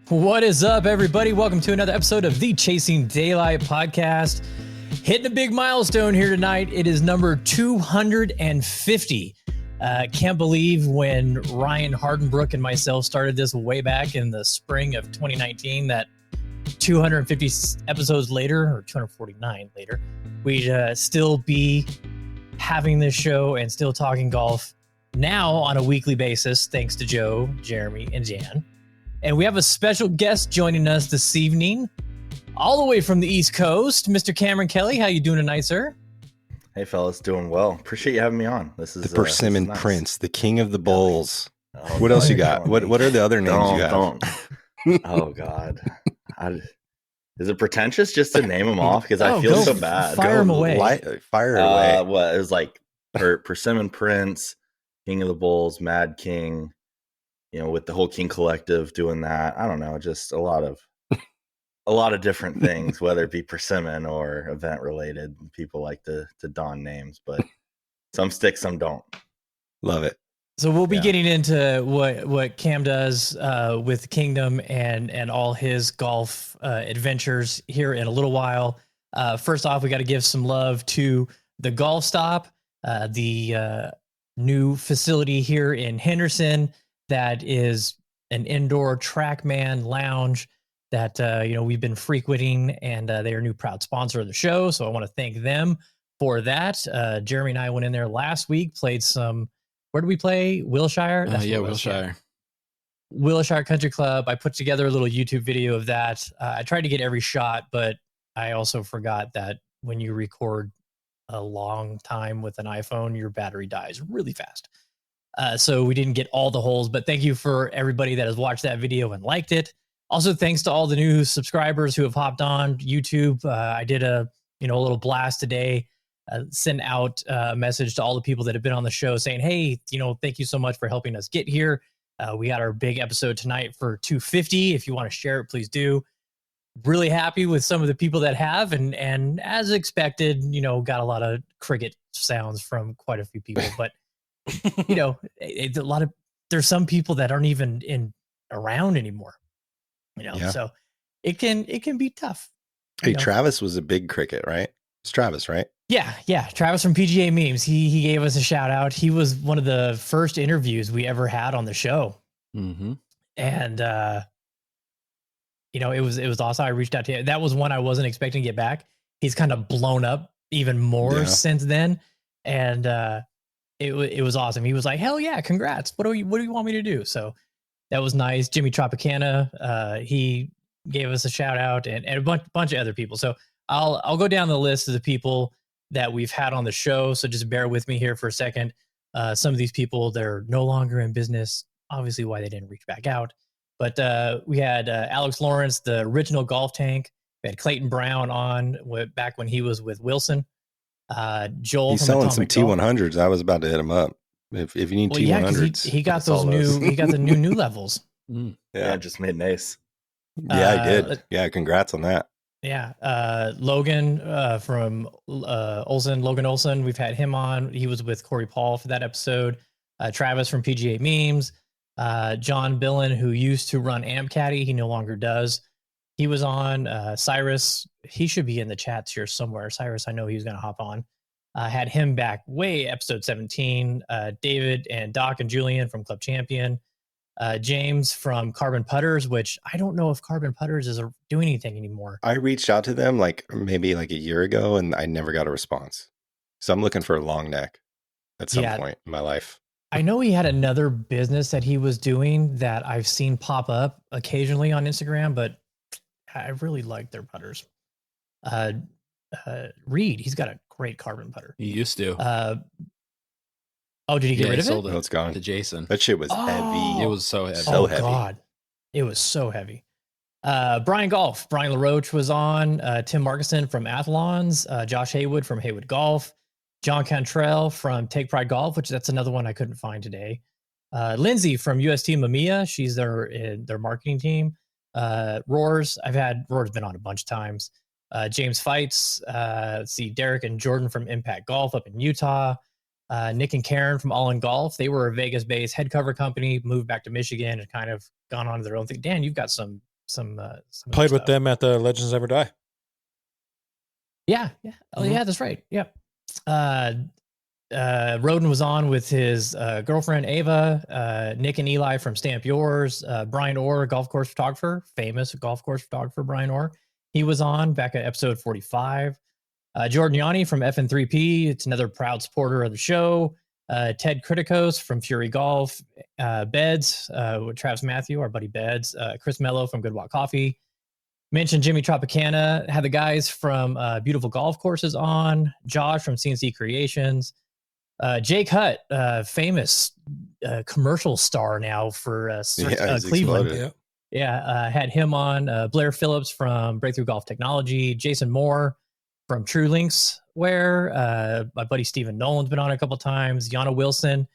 What is up, everybody? Welcome to another episode of the Chasing Daylight podcast. Hitting a big milestone here tonight. It is number 250. Can't believe when Ryan Hardenbrook and myself started this way back in the spring of 2019 that 250 episodes later, or 249 later, we'd still be having this show and still talking golf now on a weekly basis, thanks to Joe, Jeremy, and Jan. And we have a special guest joining us this evening, all the way from the East Coast, Mr. Kameron Kelly. How you doing tonight, sir? Hey, fellas, doing well. Appreciate you having me on. This is the Persimmon nice. Prince, the king of the bowls. Oh, what else you got? What are the other names you got? Oh God, is it pretentious just to name them off? Because I feel so bad. Fire them away. Fire away. What it was like Persimmon Prince, King of the Bowls, Mad King. You know, with the whole King Kollective doing that. I don't know, just a lot of different things, whether it be persimmon or event related. People like to don names, but some stick, some don't. Love it. So we'll be getting into what Cam does with Kingdom and all his golf adventures here in a little while. First off, we got to give some love to the Golf Stop, the new facility here in Henderson that is an indoor TrackMan lounge that we've been frequenting, and they are a new proud sponsor of the show. So I want to thank them for that. Jeremy and I went in there last week, played some. Where did we play? Wilshire? Wilshire. Wilshire Country Club. I put together a little YouTube video of that. I tried to get every shot, but I also forgot that when you record a long time with an iPhone, your battery dies really fast. So we didn't get all the holes, but thank you for everybody that has watched that video and liked it. Also, thanks to all the new subscribers who have hopped on YouTube. I did a little blast today, sent out a message to all the people that have been on the show saying, hey, thank you so much for helping us get here. We got our big episode tonight for 250. If you want to share it, please do. Really happy with some of the people that have, and as expected, got a lot of cricket sounds from quite a few people, but it's a lot of, there's some people that aren't even around anymore, so it can be tough. Hey, Travis was a big cricket, right? It's Travis, right? Yeah. Travis from PGA Memes. He gave us a shout out. He was one of the first interviews we ever had on the show. Mm-hmm. And, it was awesome. I reached out to him. That was one I wasn't expecting to get back. He's kind of blown up even more since then. And, it was awesome. He was like, hell yeah, congrats. What do you want me to do? So that was nice. Jimmy Tropicana, he gave us a shout out, and a bunch of other people. So I'll go down the list of the people that we've had on the show. So just bear with me here for a second. Some of these people, they're no longer in business, obviously why they didn't reach back out. But we had Alex Lawrence, the original Golf Tank. We had Clayton Brown on back when he was with Wilson. Joel, he's selling some T100s. I was about to hit him up. If you need T100s, he got those new. He got the new levels. Yeah, just made an ace. Yeah, I did. Yeah, congrats on that. Yeah, Logan from Logan Olson. We've had him on. He was with Corey Paul for that episode. Travis from PGA Memes. John Billen, who used to run Amp Caddy, he no longer does. He was on. Cyrus, he should be in the chats here somewhere. Cyrus, I know he was going to hop on. Had him back episode 17. David and Doc and Julian from Club Champion. James from Carbon Putters, which I don't know if Carbon Putters is doing anything anymore. I reached out to them maybe a year ago, and I never got a response. So I'm looking for a long neck at some point in my life. I know he had another business that he was doing that I've seen pop up occasionally on Instagram, but I really like their putters. Reed, he's got a great carbon putter. He used to. Did he get rid of it? No, it's gone. To Jason. That shit was heavy. It was so heavy. Heavy. God. It was so heavy. Brian LaRoche was on. Tim Markison from Athlons. Josh Haywood from Haywood Golf. John Cantrell from Take Pride Golf, which that's another one I couldn't find today. Lindsay from UST Mamiya. She's their marketing team. Roars. Roar's been on a bunch of times. James Fights. Let's see, Derek and Jordan from Impact Golf up in Utah. Nick and Karen from All in Golf. They were a Vegas-based head cover company, moved back to Michigan and kind of gone on to their own thing. Dan, you've got some some Played with stuff. them at the Legends Never Die. Yeah. Oh, yeah, that's right. Yep. Roden was on with his girlfriend Ava, Nick and Eli from Stamp Yours, Brian Orr, golf course photographer, famous golf course photographer Brian Orr. He was on back at episode 45. Jordan Yanni from FN3P, it's another proud supporter of the show. Ted Criticos from Fury Golf, Beds with Travis Matthew, our buddy Beds, Chris Mello from Good Walk Coffee. Mentioned Jimmy Tropicana, had the guys from Beautiful Golf Courses on, Josh from CNC Creations, Jake Hutt, famous commercial star now for Cleveland. Had him on. Blair Phillips from Breakthrough Golf Technology, Jason Moore from True Links Wear, my buddy Stephen Nolan's been on a couple times, Yana Wilson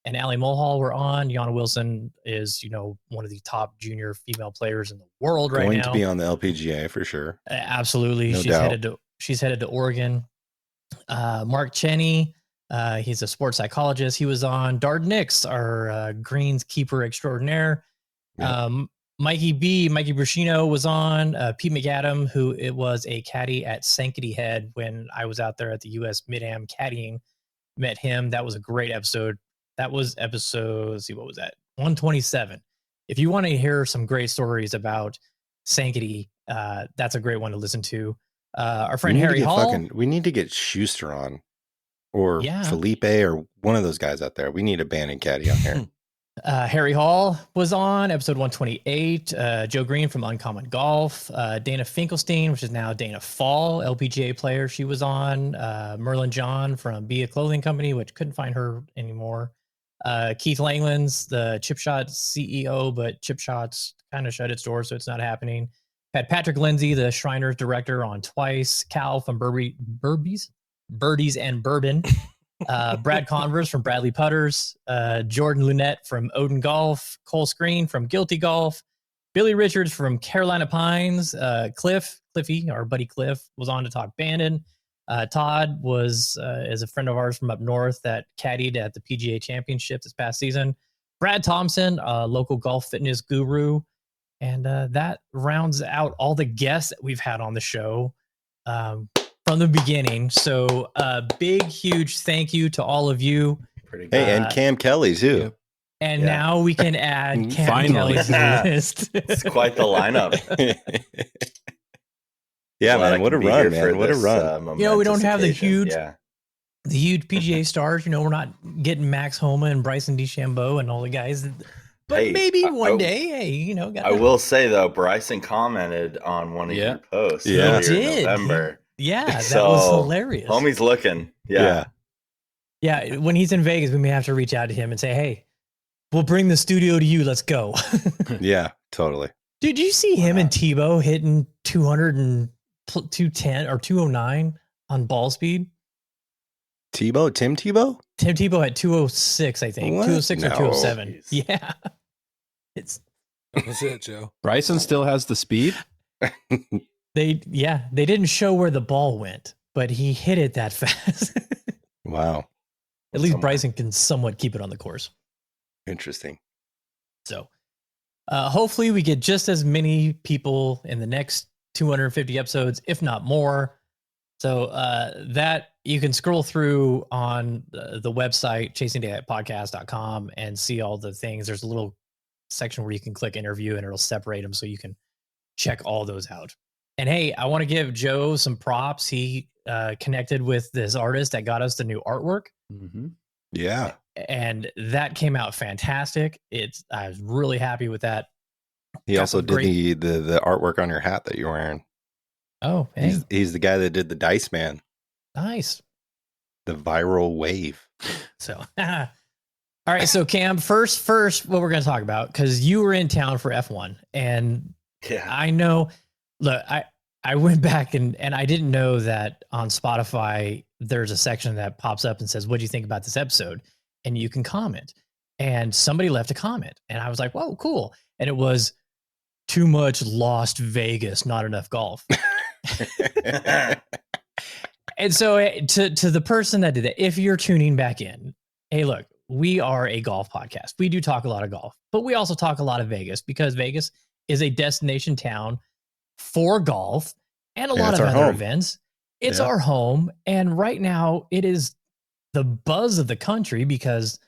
and Allie Mulhall were on. Yana Wilson is, one of the top junior female players in the world right now. Going to be on the LPGA for sure. Absolutely. No she's doubt. She's headed to Oregon. Mark Cheney, he's a sports psychologist. He was on. Dard Nix, our greens keeper extraordinaire. Yeah. Mikey Bruschino was on. Pete McAdam, who it was a caddy at Sanctity Head when I was out there at the US Mid-Am caddying, met him. That was a great episode. That was episode, let's see, what was that? 127. If you want to hear some great stories about Sanctity, that's a great one to listen to. Our friend Harry Hall. We need to get Schuster on, or Felipe, or one of those guys out there. We need a band and caddy on here. Harry Hall was on episode 128. Joe Green from Uncommon Golf. Dana Finkelstein, which is now Dana Fall, LPGA player. She was on. Merlin John from Be a Clothing Company, which couldn't find her anymore. Keith Langlands, the Chip Shot CEO, but Chip Shots kind of shut its doors, so it's not happening. Had Patrick Lindsay, the Shriners director, on twice. Cal from Birdies and Bourbon. Brad Converse from Bradley Putters, Jordan Lunette from Odin Golf, Cole Screen from Guilty Golf, Billy Richards from Carolina Pines, Cliffy, our buddy Cliff, was on to talk Bandon. Todd is a friend of ours from up north that caddied at the PGA Championship this past season. Brad Thompson, a local golf fitness guru. And that rounds out all the guests that we've had on the show from the beginning. So big, huge thank you to all of you. Hey, and Cam Kelly too. Yep. And now we can add Cam Kelly to the list. It's quite the lineup. Yeah, man, what a run, man. What a run. We don't have the huge PGA stars. We're not getting Max Homa and Bryson DeChambeau and all the guys. But maybe one day, I will say, though, Bryson commented on one of your posts earlier in November. Yeah, that was hilarious. Homie's looking. Yeah. When he's in Vegas, we may have to reach out to him and say, hey, we'll bring the studio to you. Let's go. Yeah, totally. Dude, did you see him and Tebow hitting 200 and 210 or 209 on ball speed? Tim Tebow? Tim Tebow had 206, I think. What? 206 or 207. Geez. Yeah. That's it, Joe. Bryson still has the speed? They didn't show where the ball went, but he hit it that fast. Wow. At least Bryson can somewhat keep it on the course. Interesting. So hopefully we get just as many people in the next 250 episodes, if not more. So that you can scroll through on the website, chasingdaylightpodcast.com, and see all the things. There's a little section where you can click interview and it'll separate them so you can check all those out. And hey, I want to give Joe some props. He connected with this artist that got us the new artwork. Mm-hmm. Yeah. And that came out fantastic. I was really happy with that. He also did the artwork on your hat that you're wearing. Oh, hey. He's the guy that did the Dice Man. Nice. The viral wave. So, all right. So Cam, first, what we're going to talk about, because you were in town for F1, and I know, look, I went back and I didn't know that on Spotify, there's a section that pops up and says, what do you think about this episode? And you can comment. And somebody left a comment and I was like, whoa, cool. And it was too much Lost Vegas, not enough golf. And so to the person that did that, if you're tuning back in, hey, look, we are a golf podcast. We do talk a lot of golf, but we also talk a lot of Vegas because Vegas is a destination town for golf and a Yeah, lot it's of our other home. events. It's Yeah. our home. And right now it is the buzz of the country because,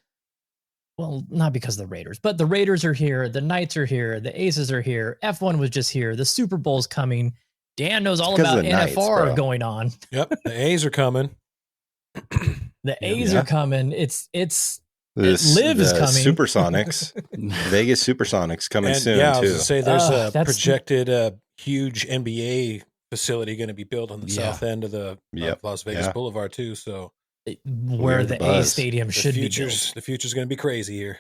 well, not because of the Raiders, but the Raiders are here. The Knights are here. The Aces are here. F1 was just here. The Super Bowl's coming. Dan knows all because of about the Knights, NFR bro. going on. Yep, the A's are coming. The A's Yeah. are coming. It's Liv is coming. Supersonics, Vegas Supersonics coming And soon yeah, I was too. gonna say there's a That's- projected huge NBA facility going to be built on the Yeah. south end of the Yep. Las Vegas Yeah. Boulevard too. So where hear the the A buzz. stadium the should be future's built. going to be crazy here.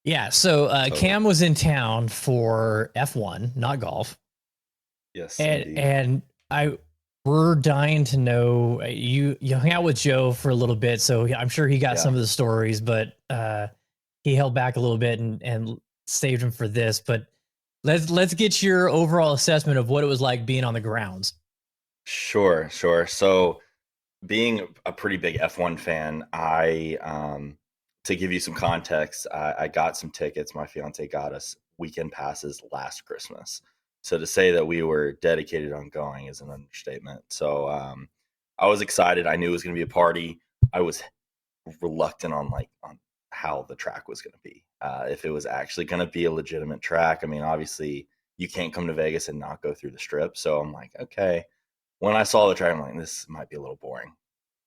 Yeah. So Cam was in town for F1, not golf. Yes, indeed. And we're dying to know you hung out with Joe for a little bit, so I'm sure he got Yeah. some of the stories, but he held back a little bit and saved him for this. But let's get your overall assessment of what it was like being on the grounds. Sure. So being a pretty big F1 fan, to give you some context, I got some tickets. My fiance got us weekend passes last Christmas. So to say that we were dedicated on going is an understatement. So I was excited. I knew it was going to be a party. I was reluctant on how the track was going to be. If it was actually going to be a legitimate track. I mean, obviously you can't come to Vegas and not go through the strip. So I'm like, okay. When I saw the track, I'm like, this might be a little boring.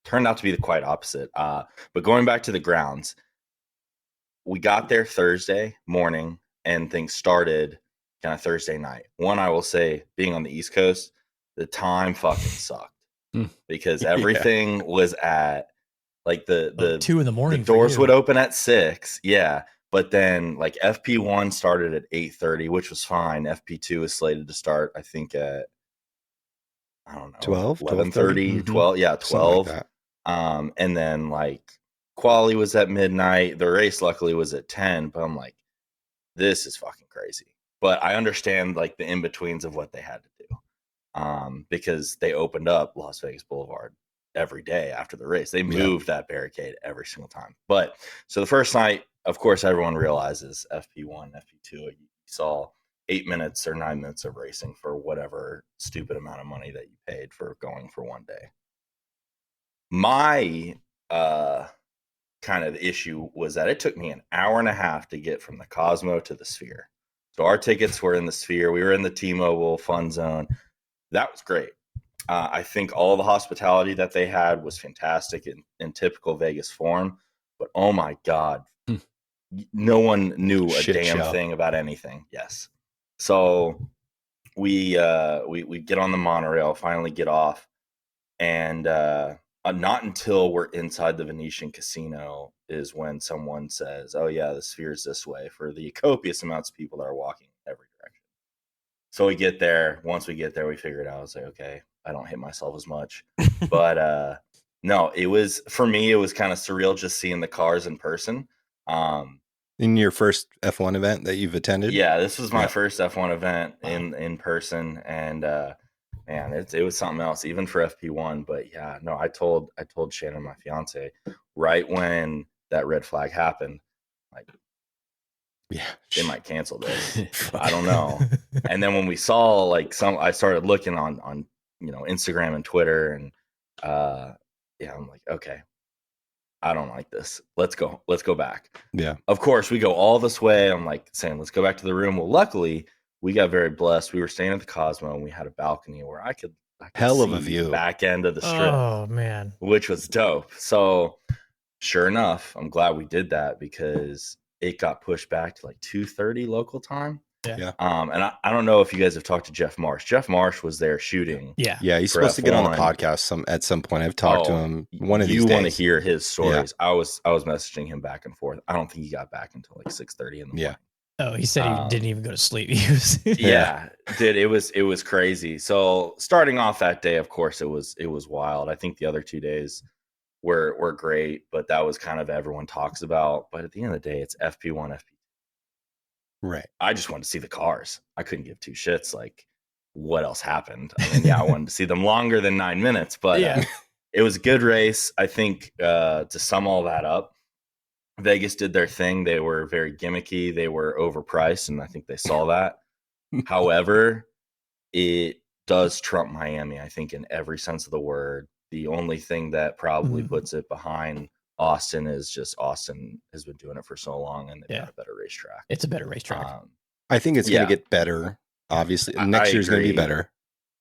Turned out to be the quite opposite. But going back to the grounds, we got there Thursday morning and things started kind of Thursday night. One, I will say, being on the East Coast, the time fucking sucked because everything was at like the 2 in the morning. The doors would open at 6. Yeah. But then like FP1 started at 8:30, which was fine. FP2 is slated to start, I think, at, I don't know, 12, 11:30, 12. Yeah, 12. Like that. And then like quali was at midnight. The race luckily was at 10, but I'm like, this is fucking crazy. But I understand like the in-betweens of what they had to do. Because they opened up Las Vegas Boulevard every day after the race. They moved that barricade every single time. But so the first night, of course, everyone realizes FP1, FP2, you saw 8 minutes or 9 minutes of racing for whatever stupid amount of money that you paid for going for one day. My kind of issue was that it took me an hour and a half to get from the Cosmo to the Sphere. So our tickets were in the Sphere. We were in the T-Mobile Fun Zone. That was great. I think all the hospitality that they had was fantastic in typical Vegas form. But oh my God, no one knew a damn thing about anything. Yes. So we get on the monorail, finally get off, and not until we're inside the Venetian Casino is when someone says, "Oh yeah, the Sphere's this way," for the copious amounts of people that are walking every direction. So we get there. Once we get there, we figure it out. I was like, okay, I don't hit myself as much. But no, it was, for me, it was kind of surreal just seeing the cars in person. In your first F1 event that you've attended? Yeah, this was my first F1 event in person, and man, it was something else, even for FP1. But yeah, no, I told Shannon, my fiance, right when that red flag happened, like, Yeah, they might cancel this. I don't know. And then when we saw like I started looking on Instagram and Twitter, and yeah, I'm like, okay, I don't like this. Let's go back. Yeah. Of course, we go all this way. I'm like saying, let's go back to the room. Well, luckily, we got very blessed. We were staying at the Cosmo, and we had a balcony where I could Hell of see a view. the back end of the strip. Oh man, which was dope. So sure enough, I'm glad we did that because it got pushed back to like 2:30 local time. Yeah. And I don't know if you guys have talked to Jeff Marsh. Jeff Marsh was there shooting. Yeah. Yeah, he's for supposed to get on the F1. podcast at some point. I've talked to him one of these days. You want to hear his stories. I was messaging him back and forth. I don't think he got back until like 6:30 in the morning. Yeah. Oh, he said he didn't even go to sleep. He was Yeah, dude, it was crazy. So starting off that day, of course, it was wild. I think the other 2 days were great, but that was kind of everyone talks about. But at the end of the day, it's FP1, FP2. Right. I just wanted to see the cars. I couldn't give two shits like what else happened. I mean, yeah, I wanted to see them longer than 9 minutes, but yeah. it was a good race. I think to sum all that up, Vegas did their thing. They were very gimmicky. They were overpriced, and I think they saw that. However, it does trump Miami, I think, in every sense of the word. The only thing that probably puts it behind Austin is just Austin has been doing it for so long, and they've got a better racetrack. It's a better racetrack. I think it's going to get better. Obviously, next year's going to be better.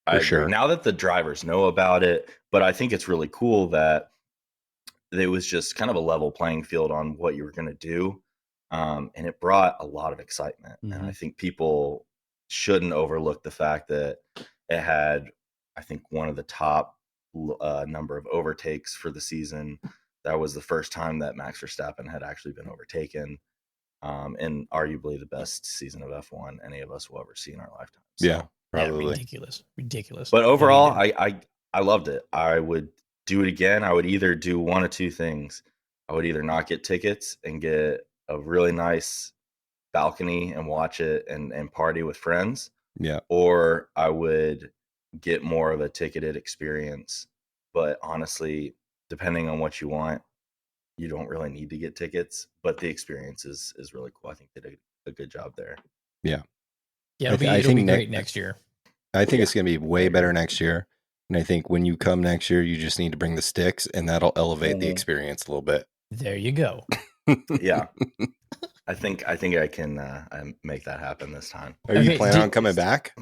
For sure. Now that the drivers know about it, but I think it's really cool that it was just kind of a level playing field on what you were going to do. And it brought a lot of excitement. And I think people shouldn't overlook the fact that it had, I think, one of the top number of overtakes for the season. That was the first time that Max Verstappen had actually been overtaken. And arguably the best season of F1 any of us will ever see in our lifetime. So, yeah, probably. Ridiculous. But overall, I loved it. I would do it again. I would either do one of two things. I would either not get tickets and get a really nice balcony and watch it and party with friends. Yeah. Or I would get more of a ticketed experience. But honestly, depending on what you want, you don't really need to get tickets, but the experience is really cool. I think they did a good job there. Yeah. Yeah, it'll be great next year. I think it's going to be way better next year. And I think when you come next year, you just need to bring the sticks, and that'll elevate the experience a little bit. There you go. Yeah. I think I can make that happen this time. Are you planning on coming back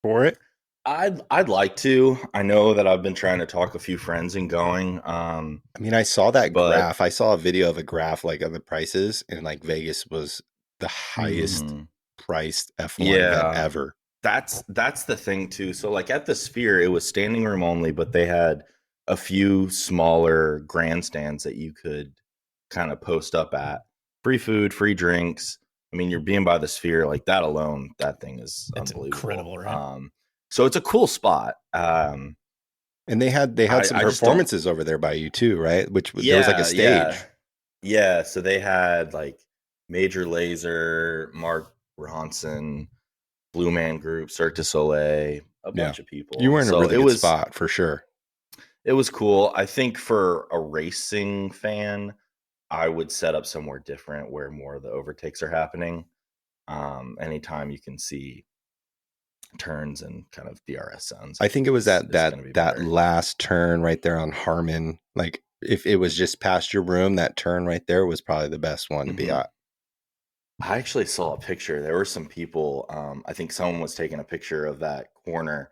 for it? I'd like to. I know that I've been trying to talk a few friends and going. I mean, I saw that graph. I saw a video of a graph like of the prices, and like Vegas was the highest priced F1 event ever. That's the thing too. So like at the Sphere, it was standing room only, but they had a few smaller grandstands that you could kind of post up at. Free food, free drinks. I mean, you're being by the Sphere, like that alone, that thing is unbelievable. Incredible, right? So it's a cool spot. And they had some performances over there by you too, right? There was like a stage. Yeah. So they had like Major Lazer, Mark Ronson, Blue Man Group, Cirque du Soleil, a bunch of people. You were in a really good spot for sure. It was cool. I think for a racing fan, I would set up somewhere different where more of the overtakes are happening. Anytime you can see turns and kind of DRS zones. I think it was that last turn right there on Harmon. Like if it was just past your room, that turn right there was probably the best one to be at. I actually saw a picture. There were some people, I think someone was taking a picture of that corner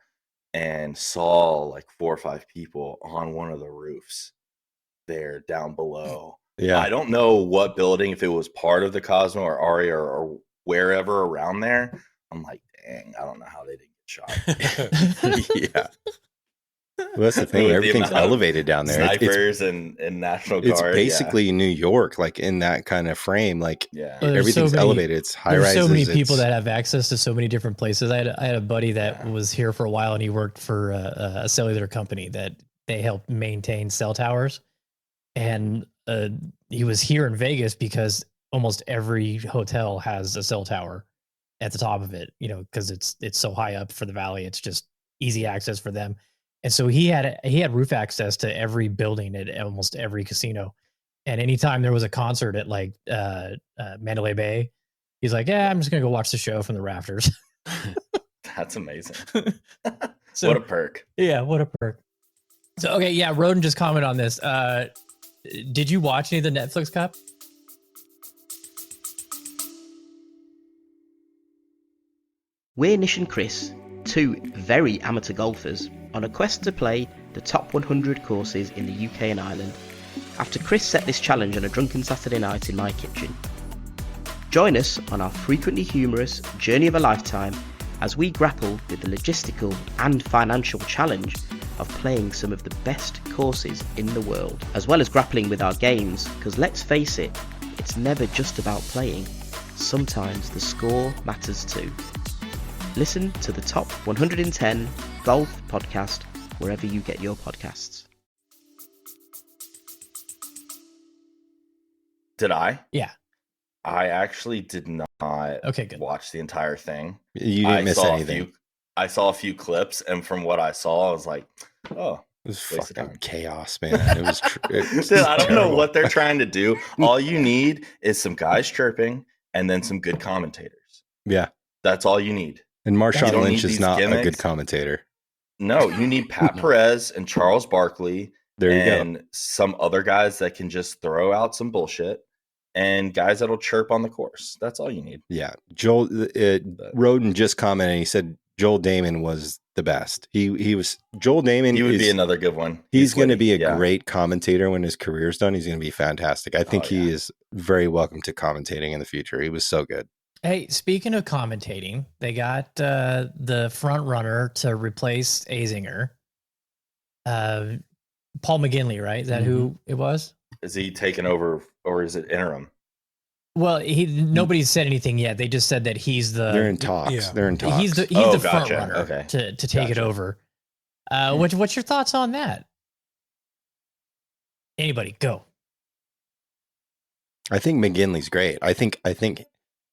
and saw like 4 or 5 people on one of the roofs there down below. Yeah. I don't know what building, if it was part of the Cosmo or Aria or wherever around there. I'm like, dang, I don't know how they didn't get shot. Yeah. Well, that's the thing. Everything's elevated down there. Snipers and National Guard. It's basically New York, like in that kind of frame. Like everything's elevated. It's high rises. There's so many people that have access to so many different places. I had a buddy that was here for a while, and he worked for a cellular company that they help maintain cell towers. And he was here in Vegas because almost every hotel has a cell tower at the top of it, because it's so high up for the valley. It's just easy access for them. And so he had roof access to every building at almost every casino. And anytime there was a concert at like Mandalay Bay, he's like, yeah, I'm just going to go watch the show from the rafters. That's amazing. So, what a perk. Yeah, what a perk. So, okay, yeah, Roden just commented on this. Did you watch any of the Netflix Cup? We're Nish and Chris, 2 very amateur golfers, on a quest to play the top 100 courses in the UK and Ireland, after Chris set this challenge on a drunken Saturday night in my kitchen. Join us on our frequently humorous journey of a lifetime as we grapple with the logistical and financial challenge of playing some of the best courses in the world, as well as grappling with our games, because let's face it, it's never just about playing. Sometimes the score matters too. Listen to the Top 110 Golf Podcast wherever you get your podcasts. Did I? Yeah. I actually did not watch the entire thing. You didn't miss anything. I saw a few clips, and from what I saw, I was like, oh, It was Waste of fucking time. chaos, man. It was. Dude, I don't know what they're trying to do. All you need is some guys chirping and then some good commentators. Yeah, That's all you need. and You Marshawn don't Lynch need is these not a good gimmicks. commentator. No, you need Pat Perez and Charles Barkley There you go. and some other guys that can just throw out some bullshit and guys that'll chirp on the course. That's all you need. Yeah, Joel Roden just commented. He said Joel Damon was the best. He was Joel Damon. He would be another good one. He's going to witty. be a great commentator when his career's done. He's going to be fantastic. I think he is very welcome to commentating in the future. He was so good. Hey, speaking of commentating, they got the front runner to replace Azinger. Paul McGinley, right? Is that who it was? Is he taking over or is it interim? Well, nobody's said anything yet. They just said that he's the. They're in talks. yeah. They're in talks. He's the Oh, front gotcha. runner Okay. to take it over. What's your thoughts on that? Anybody go? I think McGinley's great. I think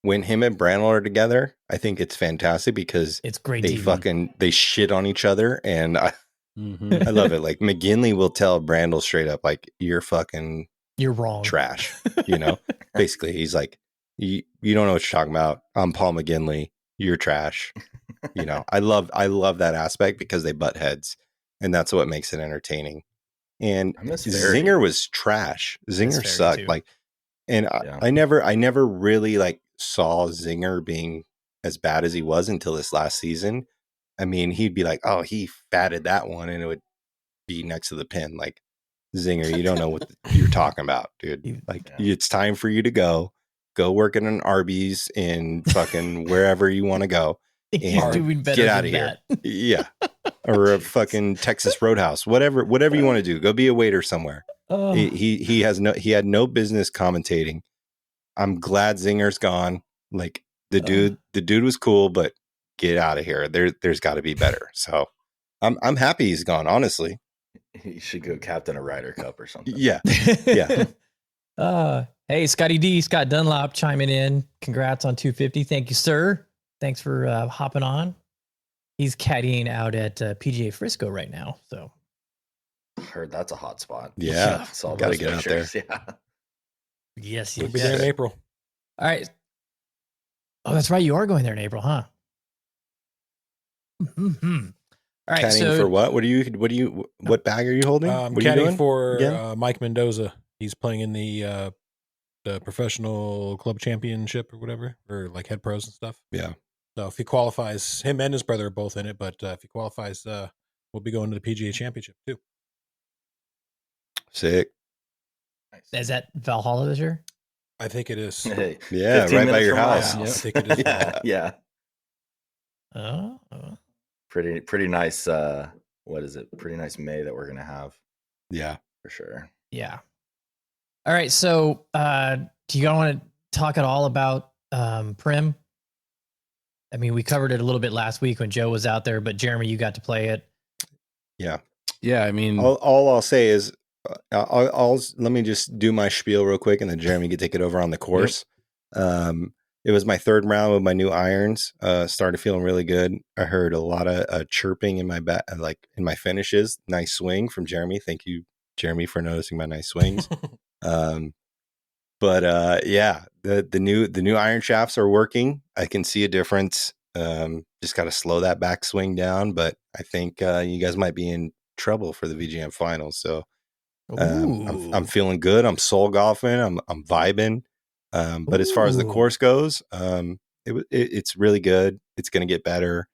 when him and Brandel are together, I think it's fantastic because It's great. they TV. they shit on each other, and I love it. Like McGinley will tell Brandel straight up, like, you're fucking You're wrong. trash. You know, basically, he's like, you don't know what you're talking about. I'm Paul McGinley. You're trash. You know, I love that aspect because they butt heads, and that's what makes it entertaining. And I miss Barry. Zinger was trash. Zinger Barry, sucked. too. Like, and Yeah. I never really like saw Zinger being as bad as he was until this last season. I mean, he'd be like, "Oh, he fatted that one," and it would be next to the pin. Like, Zinger, you don't know what you're talking about, dude. Like, it's time for you to go work at an Arby's in fucking wherever you want to go. He's And doing better get than out of here. that. Yeah. Or a fucking Texas Roadhouse, whatever you want to do. Go be a waiter somewhere. Oh. He had no business commentating. I'm glad Zinger's gone. Like the dude was cool, but get out of here. There's got to be better. So I'm happy he's gone, honestly. He should go captain a Ryder Cup or something. Yeah. Yeah. Hey, Scotty D, Scott Dunlop chiming in. Congrats on 250. Thank you, sir. Thanks for hopping on. He's caddying out at PGA Frisco right now. So Heard that's a hot spot. Yeah. Saw Gotta those get out there. pictures. Yeah. yes, We'll be there in April. All right. Oh, that's right. You are going there in April, huh? Mm-hmm. All right. Caddying for what? What bag are you holding? I'm What are you caddying doing for again? Mike Mendoza. He's playing in the professional club championship or whatever, or like head pros and stuff. Yeah. So if he qualifies, him and his brother are both in it, but if he qualifies, we'll be going to the PGA Championship too. Sick. Is that Valhalla this year? I think it is. Hey, Yeah, 15 right by minutes your from my house. I think it is. Yeah, yeah. Oh. Pretty nice. What is it? Pretty nice May that we're gonna have Yeah. for sure. Yeah. All right. So do you want to talk at all about Prim? I mean, we covered it a little bit last week when Joe was out there, but Jeremy, you got to play it. Yeah. Yeah, I mean, All I'll say is, let me just do my spiel real quick, and then Jeremy can take it over on the course. It was my third round with my new irons. Started feeling really good. I heard a lot of chirping in my in my finishes. Nice swing from Jeremy. Thank you, Jeremy, for noticing my nice swings. But yeah, the new iron shafts are working. I can see a difference. Just got to slow that back swing down. But I think you guys might be in trouble for the VGM finals. So I'm feeling good. I'm soul golfing. I'm vibing. But as far as the course goes, it's really good. It's going to get better.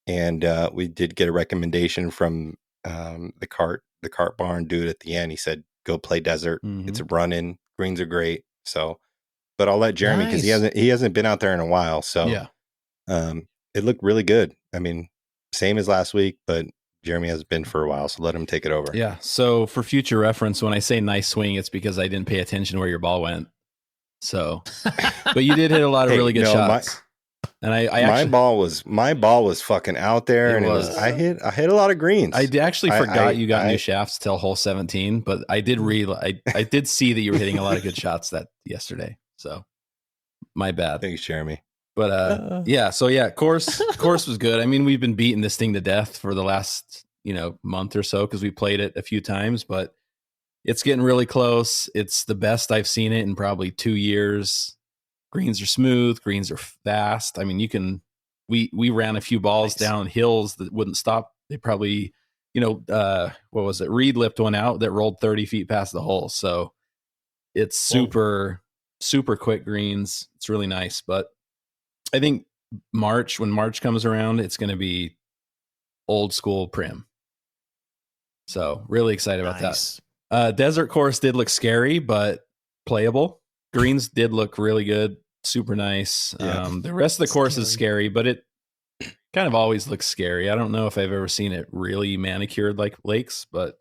And we did get a recommendation from the cart barn dude at the end. He said, "Go play desert. It's running. Greens are great." So, but I'll let Jeremy because he hasn't been out there in a while. So yeah. It looked really good. I mean, same as last week, but Jeremy has been for a while, so let him take it over. Yeah. So for future reference, when I say nice swing, it's because I didn't pay attention where your ball went. So, but you did hit a lot of really good shots. And I actually, my ball was fucking out there, and I hit a lot of greens. I actually forgot you got new shafts till hole 17, but I did I did see that you were hitting a lot of good shots yesterday. So my bad. Thanks, Jeremy. But yeah, so yeah, course was good. I mean, we've been beating this thing to death for the last month or so because we played it a few times, but it's getting really close. It's the best I've seen it in probably 2 years. Greens are smooth. Greens are fast. I mean, we ran a few balls down hills that wouldn't stop. They probably, what was it? Reed lipped one out that rolled 30 feet past the hole. So it's super, super quick greens. It's really nice. But I think when March comes around, it's going to be old school prim. So really excited about that. Desert course did look scary, but playable. Greens did look really good. Super nice. Yeah. The rest of the course is scary, but it kind of always looks scary. I don't know if I've ever seen it really manicured like lakes, but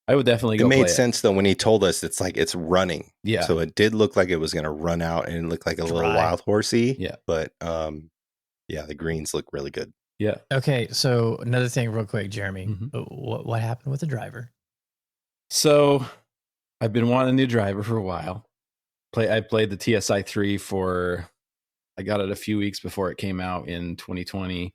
I would definitely go. It made sense though when he told us it's like it's running. Yeah. So it did look like it was going to run out and it looked like a little wild horsey. Yeah. But the greens look really good. Yeah. Okay. So another thing real quick, Jeremy, what happened with the driver? So I've been wanting a new driver for a while. I played the TSI 3 I got it a few weeks before it came out in 2020.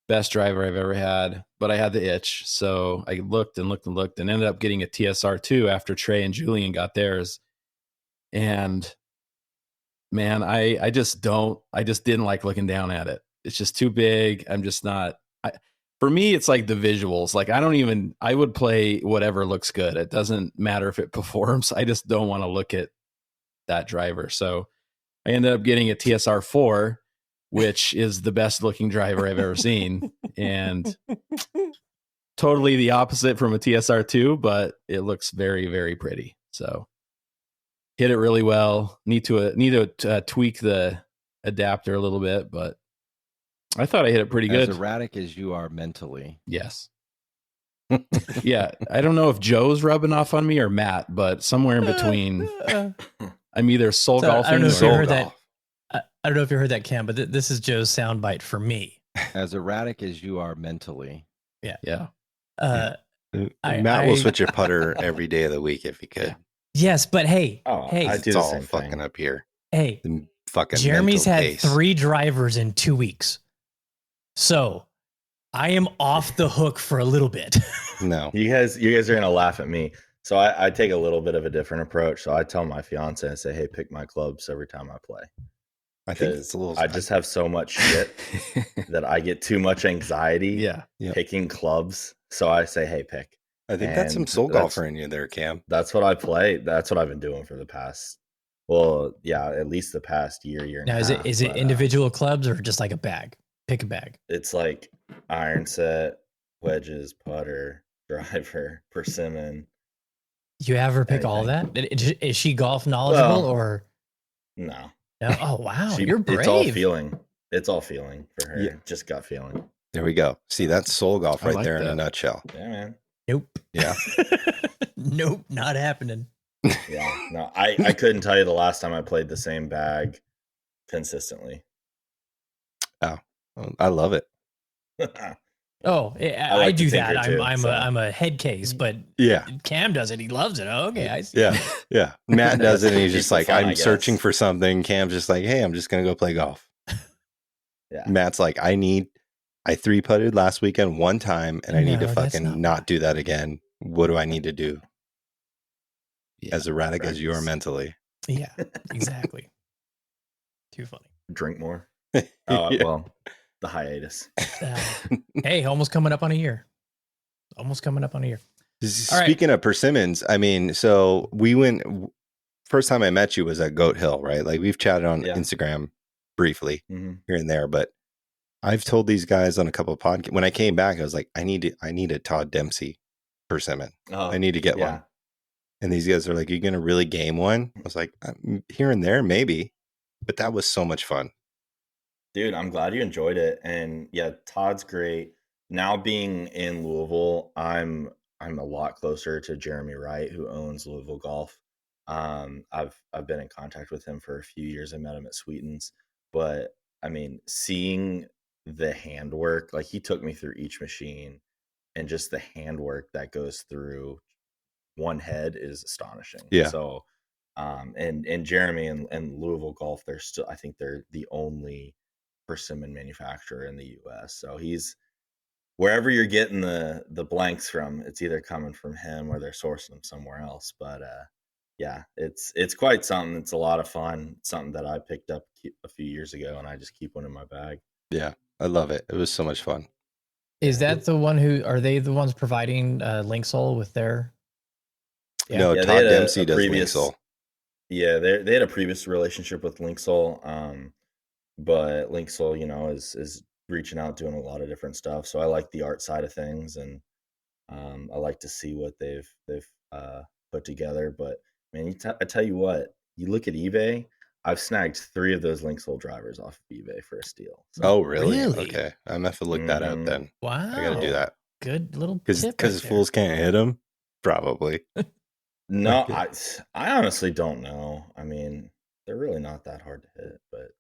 Best driver I've ever had, but I had the itch. So I looked and ended up getting a TSR 2 after Trey and Julian got theirs. And man, I just didn't like looking down at it. It's just too big. I'm just not, for me, it's like the visuals. Like I would play whatever looks good. It doesn't matter if it performs. I just don't want to look at that driver. So I ended up getting a TSR 4, which is the best looking driver I've ever seen. And totally the opposite from a TSR 2, but it looks very, very pretty. So hit it really well. Need to tweak the adapter a little bit, but I thought I hit it pretty good. As erratic as you are mentally. Yes. Yeah. I don't know if Joe's rubbing off on me or Matt, but somewhere in between. I'm either soul golfing or soul golf. I don't know if you heard that, Cam, but this is Joe's soundbite for me. As erratic as you are mentally. Yeah. Yeah. Matt will switch a putter every day of the week if he could. Yes, but hey, I do it's the all same fucking thing. up here. Hey, fucking Jeremy's had pace. 3 drivers in 2 weeks. So I am off the hook for a little bit. No. You guys are gonna laugh at me. So I take a little bit of a different approach. So I tell my fiance, I say, hey, pick my clubs every time I play. I think it's a little. I just have so much shit that I get too much anxiety picking clubs. So I say, hey, pick. I think that's some soul golfer in you there, Cam. That's what I play. That's what I've been doing for the past, at least the past year and now, a half. Is it individual clubs or just like a bag? Pick a bag. It's like iron set, wedges, putter, driver, persimmon. You have her pick all that? Is she golf knowledgeable or? No. Oh, wow. You're brave. It's all feeling for her. Yeah. Just gut feeling. There we go. See, that's soul golf right there in a nutshell. Yeah, man. Nope. Yeah. Nope. Not happening. Yeah. No, I couldn't tell you the last time I played the same bag consistently. Oh, I love it. Oh, I do that. I'm a head case, but yeah, Cam does it. He loves it. Oh, okay, I see. Yeah. Matt does it, and he's just like, I'm searching for something. Cam's just like, hey, I'm just gonna go play golf. Yeah. Matt's like, I 3-putted last weekend one time, and I need to fucking not do that again. What do I need to do? Yeah, as erratic as you are mentally. Yeah, exactly. Too funny. Drink more. Well, the hiatus. Hey, almost coming up on a year. Speaking of persimmons, I mean, so we went. First time I met you was at Goat Hill, right? Like we've chatted on Instagram briefly here and there, but I've told these guys on a couple of podcasts. When I came back, I was like, I need a Todd Dempsey persimmon. I need to get one. And these guys are like, "You're gonna really game one?" I was like, "Here and there, maybe," but that was so much fun. Dude, I'm glad you enjoyed it. And yeah, Todd's great. Now being in Louisville, I'm a lot closer to Jeremy Wright, who owns Louisville Golf. I've been in contact with him for a few years. I met him at Sweetens. But I mean, seeing the handwork, like he took me through each machine, and just the handwork that goes through one head is astonishing. Yeah. So and Jeremy and Louisville Golf, I think they're the only persimmon manufacturer in the US. So he's wherever you're getting the blanks from, it's either coming from him or they're sourcing them somewhere else. But yeah, it's quite something. It's a lot of fun. It's something that I picked up a few years ago, and I just keep one in my bag. Yeah, I love it. It was so much fun. Is that the one are they the ones providing Linksole with their? Yeah. No, Yeah, they Todd had Dempsey does previous. Linksole. Yeah, they had a previous relationship with Linksole, but Linksole, is reaching out, doing a lot of different stuff. So I like the art side of things, and I like to see what they've put together. But man, I tell you what, you look at eBay. I've snagged 3 of those Linksole drivers off of eBay for a steal. So. Oh, really? Really? Okay, I'm gonna have to look that up then. Wow. I got to do that Good little because tip right there. fools can't hit them. Probably. No, Okay. I honestly don't know. I mean, they're really not that hard to hit, but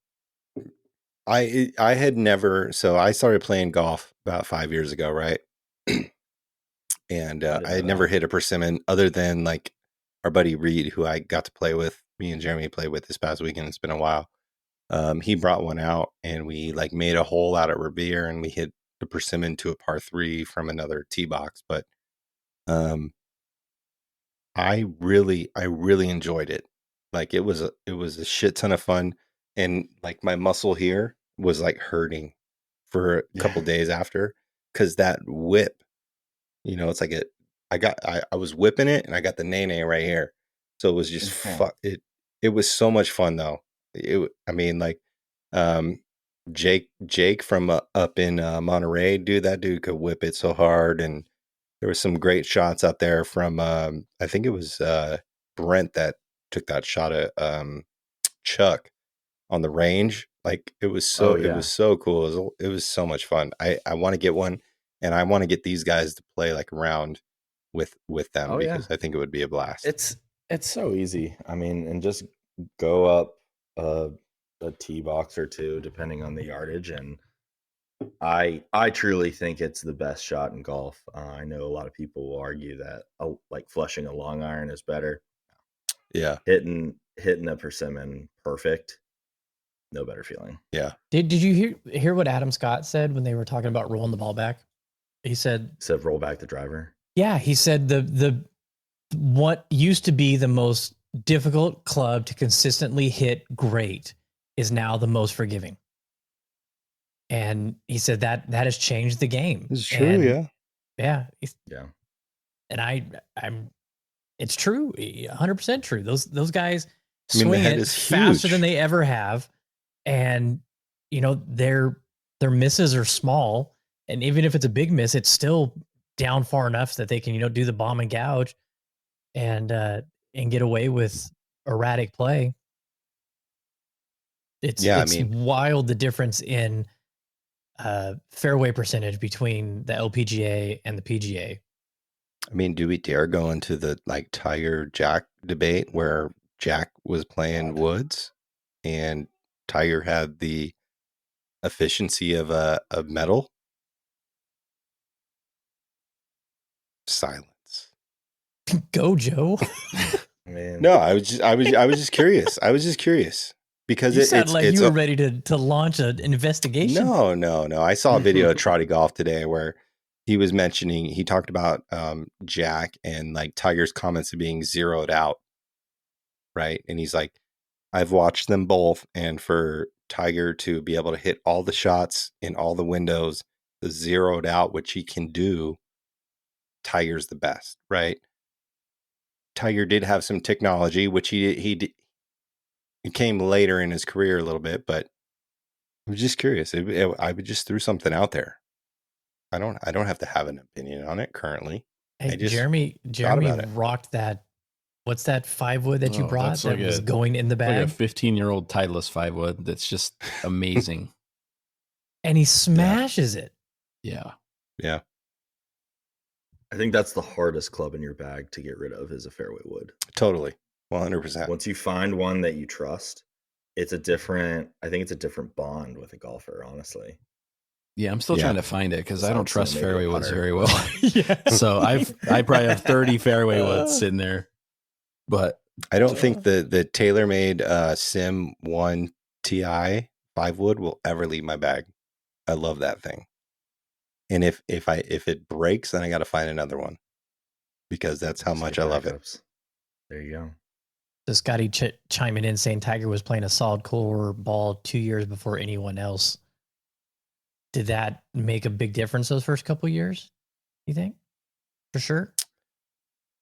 I had never. So I started playing golf about 5 years ago, right? And I didn't I know had never that. hit a persimmon other than like our buddy Reed, who I got to play with. Me and Jeremy played with this past weekend. It's been a while. He brought one out, and we like made a hole out at Revere, and we hit the persimmon to a par 3 from another tee box. But I really enjoyed it. Like it was a shit ton of fun, and like my muscle here was like hurting for a couple days after, because that whip, it's like I was whipping it, and I got the nay right here, so it was just it was so much fun though. I mean, like Jake from up in Monterey, dude, that dude could whip it so hard, and there was some great shots out there from I think it was Brent that took that shot at Chuck on the range. Like it was so it was so cool. It was so much fun. I want to get one, and I want to get these guys to play like around with them, because I think it would be a blast. It's so easy. I mean, and just go up a tee box or two, depending on the yardage, and I truly think it's the best shot in golf. I know a lot of people will argue that like flushing a long iron is better. Yeah, hitting a persimmon perfect, no better feeling. Yeah. Did you hear what Adam Scott said when they were talking about rolling the ball back? He said roll back the driver. Yeah, he said the what used to be the most difficult club to consistently hit great is now the most forgiving. And he said that has changed the game. It's true, and, yeah. Yeah. And I'm it's true, 100% true. Those guys swing it faster than they ever have, and their misses are small, and even if it's a big miss, it's still down far enough that they can do the bomb and gouge and get away with erratic play. It's wild, the difference in fairway percentage between the LPGA and the PGA. I mean, do we dare go into the like Tiger Jack debate where Jack was playing woods and Tiger had the efficiency of a metal? Silence. Go, Joe. Man. No, I was just curious. I was just curious because you sound like you were ready to launch an investigation. No. I saw a video of Trotty Golf today where he was mentioning, he talked about Jack and like Tiger's comments of being zeroed out. Right. And he's like, I've watched them both. And for Tiger to be able to hit all the shots in all the windows, the zeroed out, which he can do, Tiger's the best. Right. Tiger did have some technology, which he came later in his career a little bit, but I was just curious. I would just threw something out there. I don't have to have an opinion on it currently. Hey, Jeremy rocked that. What's that 5-wood that you brought that was going in the bag? Like a 15-year-old Titleist 5-wood that's just amazing. And he smashes it. Yeah. Yeah. I think that's the hardest club in your bag to get rid of is a fairway wood. Totally. 100%. Once you find one that you trust, I think it's a different bond with a golfer, honestly. Yeah, I'm still trying to find it because I don't trust fairway woods very well. Yeah. So I probably have 30 fairway woods sitting there. But I don't think the TaylorMade Sim 1 Ti 5-wood will ever leave my bag. I love that thing. And if it breaks, then I got to find another one because that's how much I love it. There you go. So Scotty chiming in saying Tiger was playing a solid core ball 2 years before anyone else. Did that make a big difference those first couple years? You think? For sure.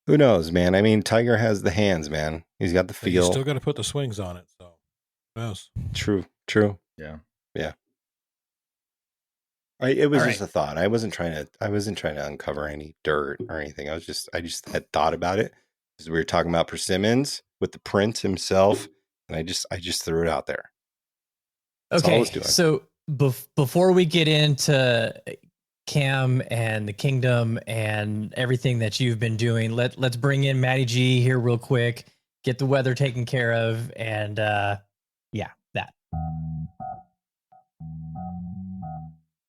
Who knows, man? I mean, Tiger has the hands, man. He's got the But you feel. still got to put the swings on it. So, who knows? True. Yeah. It was All just a thought. I wasn't trying to uncover any dirt or anything. I just had thought about it because we were talking about Persimmons with the Prince himself, and I just threw it out there. That's all I was doing. So before we get into Cam and the Kingdom and everything that you've been doing, let's bring in Matty G here real quick, get the weather taken care of, and that.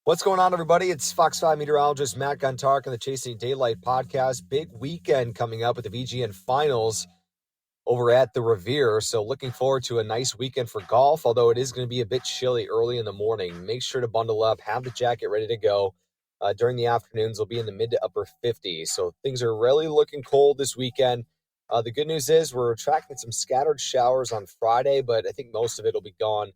What's going on, everybody? It's Fox 5 meteorologist Matt Guntark and the Chasing Daylight podcast. Big weekend coming up with the VGN finals over at the Revere. So looking forward to a nice weekend for golf, although it is going to be a bit chilly early in the morning. Make sure to bundle up, have the jacket ready to go. During the afternoons, it'll be in the mid to upper 50s. So things are really looking cold this weekend. The good news is we're tracking some scattered showers on Friday, but I think most of it will be gone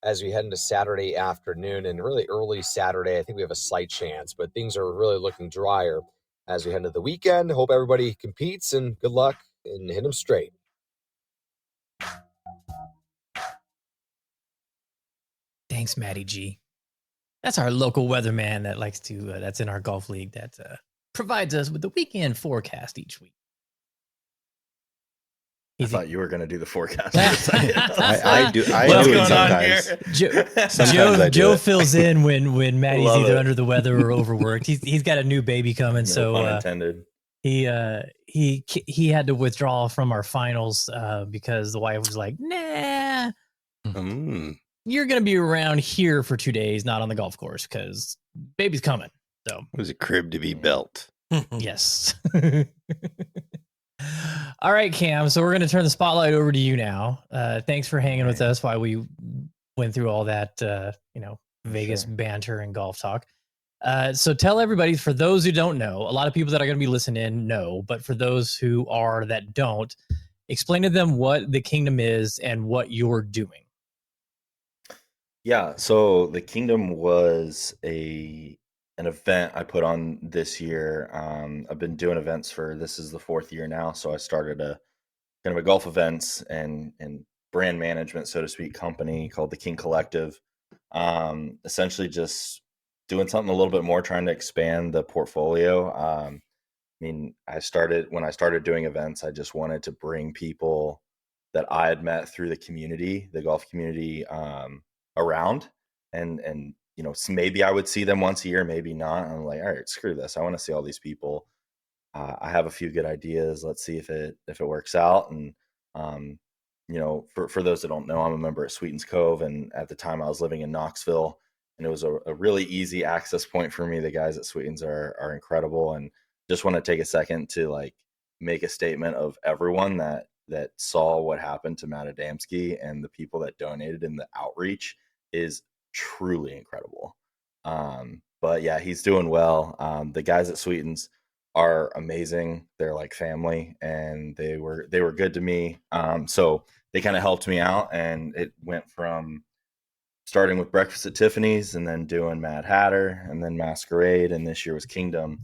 as we head into Saturday afternoon and really early Saturday. I think we have a slight chance, but things are really looking drier as we head into the weekend. Hope everybody competes and good luck and hit them straight. Thanks, Matty G. That's our local weatherman that likes to, that's in our golf league that provides us with the weekend forecast each week. I thought you were going to do the forecast. I do. What's do going it sometimes. Joe fills in when Matty's either under the weather or overworked. He's got a new baby coming, no pun intended. He had to withdraw from our finals because the wife was like, "Nah, you're gonna be around here for 2 days, not on the golf course because baby's coming." So it was a crib to be built. Yes. All right, Cam. So we're going to turn the spotlight over to you now. Thanks for hanging with us while we went through all that, Vegas banter and golf talk. So tell everybody, for those who don't know, a lot of people that are going to be listening in know, but for those who are that don't, explain to them what the Kingdom is and what you're doing. Yeah. So the Kingdom was an event I put on this year. I've been doing events this is the 4th year now. So I started a kind of a golf events and brand management, so to speak, company called the King Kollective. Essentially just doing something a little bit more, trying to expand the portfolio. When I started doing events, I just wanted to bring people that I had met through the community, the golf community, around and so maybe I would see them once a year, maybe not. I'm like, all right, screw this. I want to see all these people. I have a few good ideas. Let's see if it works out. And, for those that don't know, I'm a member at Sweetens Cove. And at the time I was living in Knoxville, and it was a really easy access point for me. The guys at Sweetens are incredible. And just want to take a second to make a statement of everyone that saw what happened to Matt Adamski and the people that donated, and the outreach is truly incredible. But yeah, he's doing well. The guys at Sweetens are amazing. They're like family, and they were good to me. So they kind of helped me out, and it went from starting with Breakfast at Tiffany's and then doing Mad Hatter and then Masquerade, and this year was Kingdom.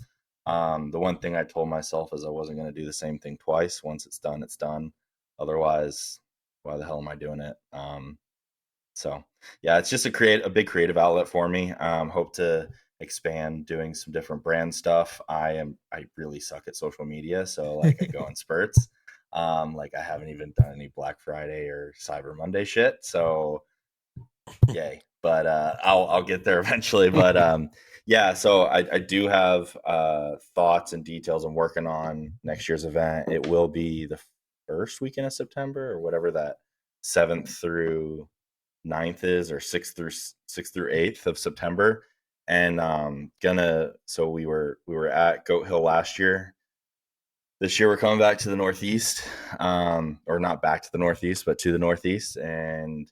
The one thing I told myself is I wasn't going to do the same thing twice. Once it's done, it's done. Otherwise, why the hell am I doing it? So yeah, it's just a big creative outlet for me. Hope to expand doing some different brand stuff. I really suck at social media. So I go in spurts. I haven't even done any Black Friday or Cyber Monday shit. So yay, but I'll get there eventually. But yeah, so I do have thoughts and details I'm working on next year's event. It will be the first weekend of September or whatever that 7th through 9th is, or 6th through 8th of September. And so we were at Goat Hill last year. This year we're coming back to the Northeast, or not back to the Northeast, but to the Northeast, and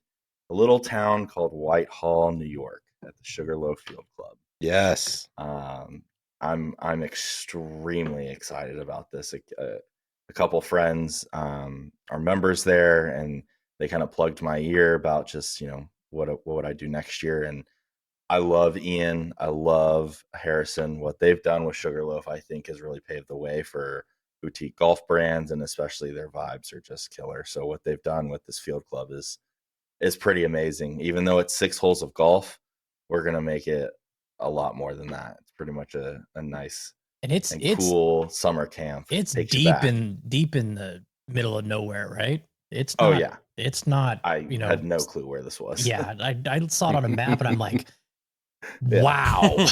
a little town called Whitehall, New York, at the Sugarloaf Field Club. Yes. I'm extremely excited about this. A couple friends are members there, and they kind of plugged my ear about just, what would I do next year. And I love Ian. I love Harrison. What they've done with Sugarloaf, I think, has really paved the way for boutique golf brands, and especially their vibes are just killer. So what they've done with this field club is pretty amazing. Even though it's 6 holes of golf, we're gonna make it a lot more than that. It's pretty much a nice And it's cool summer camp. It's Takes you deep back. in the middle of nowhere, right? It's Oh not. yeah, It's not. I had no clue where this was. Yeah, I saw it on a map, and I'm like, Yeah. wow.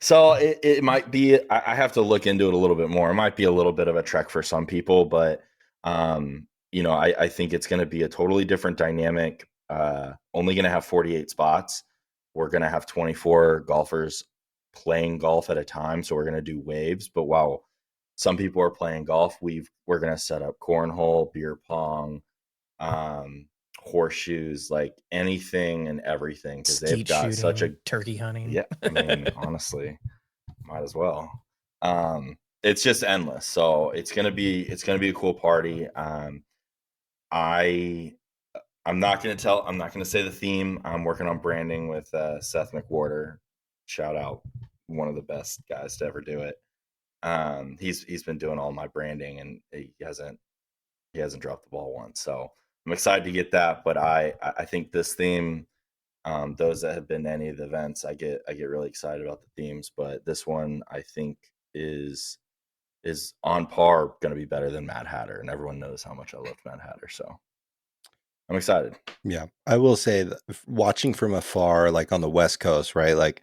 So it might be. I have to look into it a little bit more. It might be a little bit of a trek for some people, but I think it's going to be a totally different dynamic. Only going to have 48 spots. We're going to have 24 golfers playing golf at a time, so we're going to do waves. But while some people are playing golf, we're going to set up cornhole, beer pong, horseshoes, like anything and everything, because they've got shooting, such a turkey hunting. Yeah, I mean, honestly, might as well. It's just endless. So it's gonna be a cool party. I'm not gonna say the theme. I'm working on branding with Seth McWhorter. Shout out, one of the best guys to ever do it. He's been doing all my branding, and he hasn't dropped the ball once. So I'm excited to get that. But I think this theme, those that have been to any of the events, I get really excited about the themes. But this one, I think, is on par, going to be better than Mad Hatter, and everyone knows how much I love Mad Hatter. So I'm excited. Yeah, I will say that watching from afar, like on the West Coast, right? Like,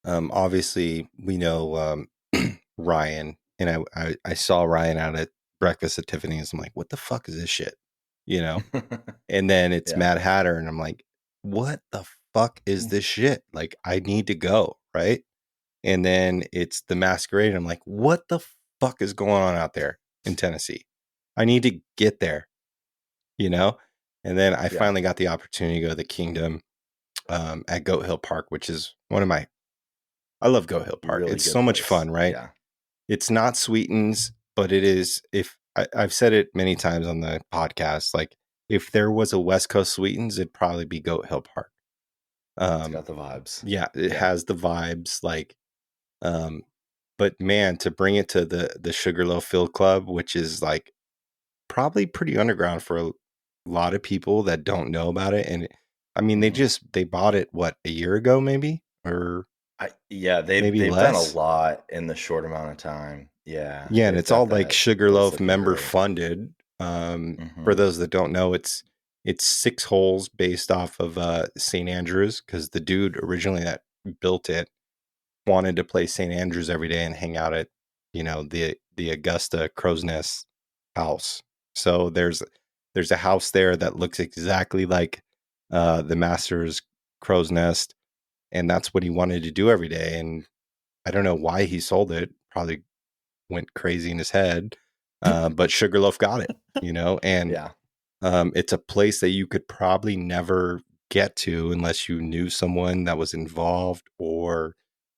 obviously we know Ryan, and I saw Ryan out at breakfast at Tiffany's. I'm like, what the fuck is this shit? And then it's Yeah. Mad Hatter, and I'm like, what the fuck is this shit? Like, I need to go, right? And then it's the Masquerade, and I'm like, what the fuck is going on out there in Tennessee? I need to get there, And then I finally got the opportunity to go to the Kingdom at Goat Hill Park, which is I love Goat Hill Park. Really it's good so much place. fun, right? Yeah. It's not Sweetens, but it is. I've said it many times on the podcast, like, if there was a West Coast Sweetens, it'd probably be Goat Hill Park. It's got the vibes. Yeah, it has the vibes. Like, but man, to bring it to the Sugarloaf Field Club, which is like probably pretty underground for a lot of people that don't know about it, and I mean, they bought it a year ago, maybe, or they've done a lot in the short amount of time. Yeah, and it's all like Sugarloaf member funded. For those that don't know, it's 6 holes based off of St. Andrews, because the dude originally that built it wanted to play St. Andrews every day and hang out at the Augusta Crow's Nest house. So there's a house there that looks exactly like the Masters Crow's Nest, and that's what he wanted to do every day. And I don't know why he sold it. Probably went crazy in his head. But Sugarloaf got it, and it's a place that you could probably never get to unless you knew someone that was involved or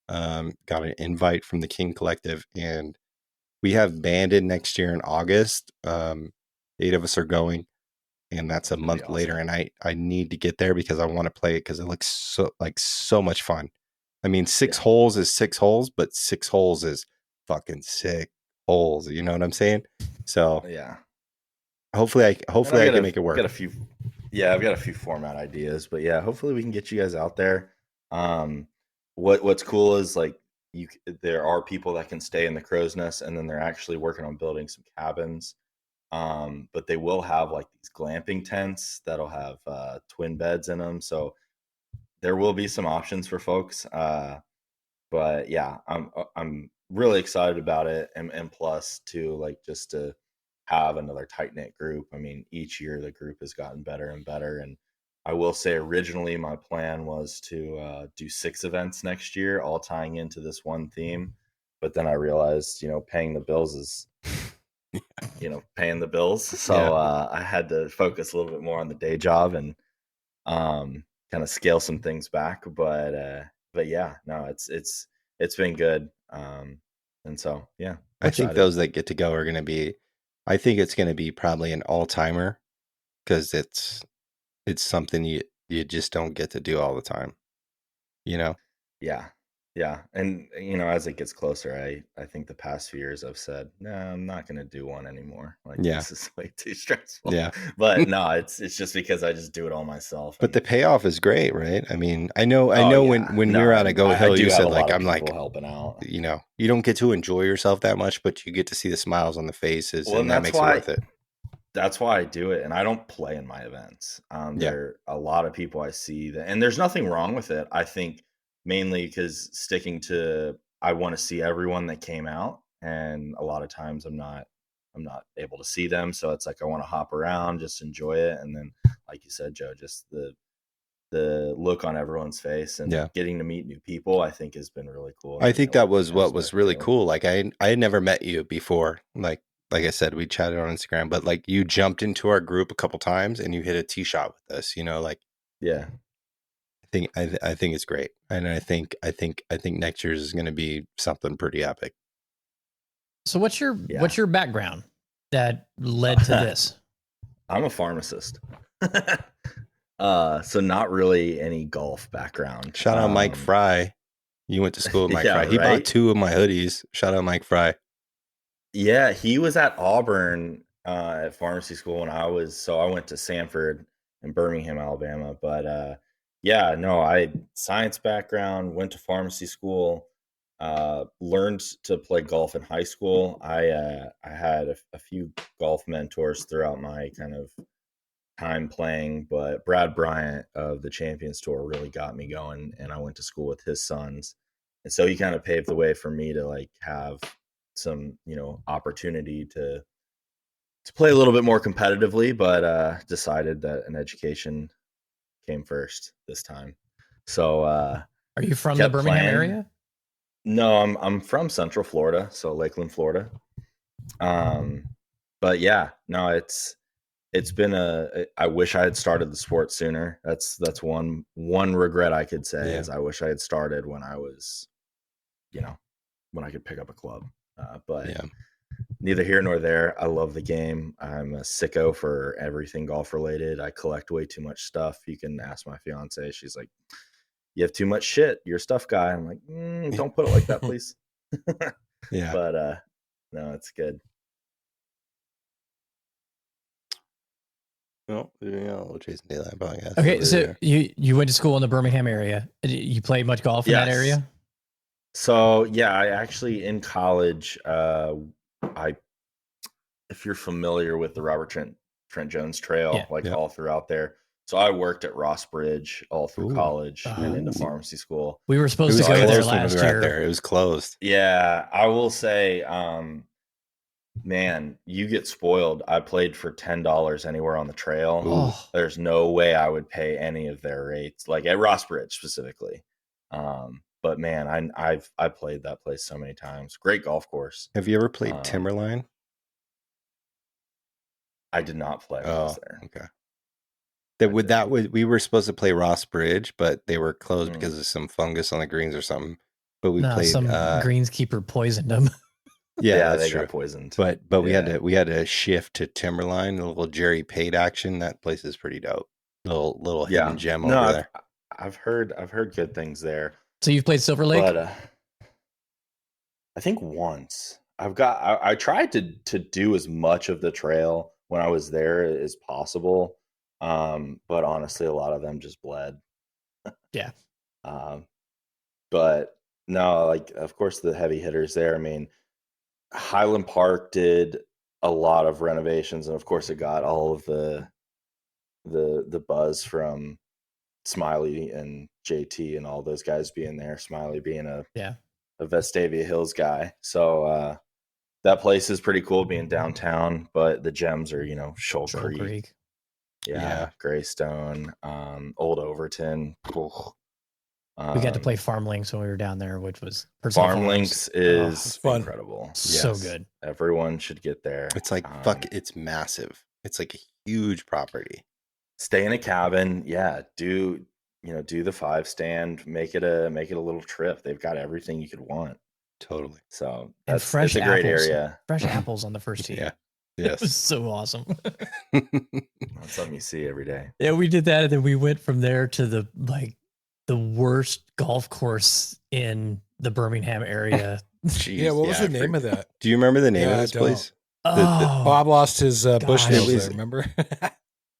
got an invite from the King Kollective. And we have Banded next year in August. 8 of us are going, and that's a month awesome. later. And I need to get there because I want to play it because it looks so much fun. I mean, 6 holes is 6 holes, but 6 holes is fucking 6 holes. You know what I'm saying? So yeah. Hopefully I can make it work. I've got a few format ideas, but yeah, hopefully we can get you guys out there. What's cool is, like, there are people that can stay in the Crow's Nest, and then they're actually working on building some cabins. But they will have like these glamping tents that'll have twin beds in them, so there will be some options for folks. But yeah, I'm really excited about it, and plus too, like, just to have another tight knit group. I mean, each year the group has gotten better and better, and I will say originally my plan was to do 6 events next year, all tying into this one theme. But then I realized, paying the bills is, paying the bills. So I had to focus a little bit more on the day job and kind of scale some things back. But yeah, no, it's been good. And so, yeah, I think those that get to go are going to be, I think it's going to be probably an all timer because it's something you just don't get to do all the time, you know? Yeah. Yeah. And, as it gets closer, I think the past few years I've said, no, I'm not going to do one anymore. Like, Yeah. this is way too stressful. Yeah. But no, it's just because I just do it all myself. But the payoff is great, right? I mean, I know when we were out at Go I Hill, do you have said a like, lot of I'm like, people helping out. you know, you don't get to enjoy yourself that much, but you get to see the smiles on the faces, Well, and that makes it worth it. That's why I do it, and I don't play in my events. There are a lot of people I see that, and there's nothing wrong with it. I think mainly because I want to see everyone that came out, and a lot of times I'm not able to see them, so it's like I want to hop around, just enjoy it, and then, like you said, Joe, just the look on everyone's face and getting to meet new people, I think has been really cool. I think that was what was really cool. Like I had never met you before. Like I said, we chatted on Instagram, but like you jumped into our group a couple times and you hit a tee shot with us, like, yeah, I think it's great. And I think next year's is going to be something pretty epic. So what's your background that led to this? I'm a pharmacist. So not really any golf background. Shout out Mike Fry. You went to school with Mike Fry. He bought 2 of my hoodies. Shout out Mike Fry. Yeah, he was at Auburn at pharmacy school when I went to Sanford in Birmingham, Alabama. But I science background, went to pharmacy school, learned to play golf in high school. I had a few golf mentors throughout my kind of time playing, but Brad Bryant of the Champions Tour really got me going, and I went to school with his sons. And so he kind of paved the way for me to like have some, opportunity to play a little bit more competitively, but decided that an education came first this time. So are you from the Birmingham area? No, I'm from Central Florida, so Lakeland, Florida. But yeah, no, it's been I wish I had started the sport sooner. That's one regret I could say is I wish I had started when I was, when I could pick up a club. But neither here nor there. I love the game. I'm a sicko for everything golf related. I collect way too much stuff. You can ask my fiance. She's like, you have too much shit. You're a stuff guy. I'm like, don't put it like that, please. Yeah. But no, it's good. Well, Jason Daylight podcast. Okay, so you went to school in the Birmingham area. You played much golf in that area? So yeah, I actually in college, if you're familiar with the Robert Trent Jones Trail, all throughout there. So I worked at Ross Bridge all through college and into pharmacy school. We were supposed to go there last year. It was closed. Yeah, I will say, man, you get spoiled. I played for $10 anywhere on the trail. Oh. There's no way I would pay any of their rates, like at Ross Bridge specifically. But man, I played that place so many times. Great golf course. Have you ever played Timberline? I did not play when I was there. Okay. We were supposed to play Ross Bridge, but they were closed because of some fungus on the greens or something. But we played. Some greenskeeper poisoned them. Yeah, they got poisoned. But we had to shift to Timberline, a little Jerry Pate action. That place is pretty dope. Little hidden gem over there. I've heard good things there. So you've played Silver Lake? But I think once. I tried to do as much of the trail when I was there as possible. But honestly, a lot of them just bled. Yeah. But no, like of course the heavy hitters there. I mean, Highland Park did a lot of renovations, and of course it got all of the buzz from Smiley and JT and all those guys being there. Smiley being a Vestavia Hills guy. So that place is pretty cool being downtown, but the gems are, Shoal Creek. Yeah, Greystone, Old Overton. We got to play Farm Links when we were down there, which was Farm Links is incredible. So good. Everyone should get there. It's like it's massive. It's like a huge property. Stay in a cabin. Yeah, do do the 5 stand, make it a little trip. They've got everything you could want. Totally. So And fresh it's a great apples. area. Fresh apples on the first tee. Yeah. It was Yes. so awesome. That's something you see every day. Yeah, we did that, and then we went from there to the worst golf course in the Birmingham area. Jeez, Yeah, what was the name of that? Do you remember the name Yeah, of I this don't. place? Oh, Bob lost his bushnell gosh. there, remember?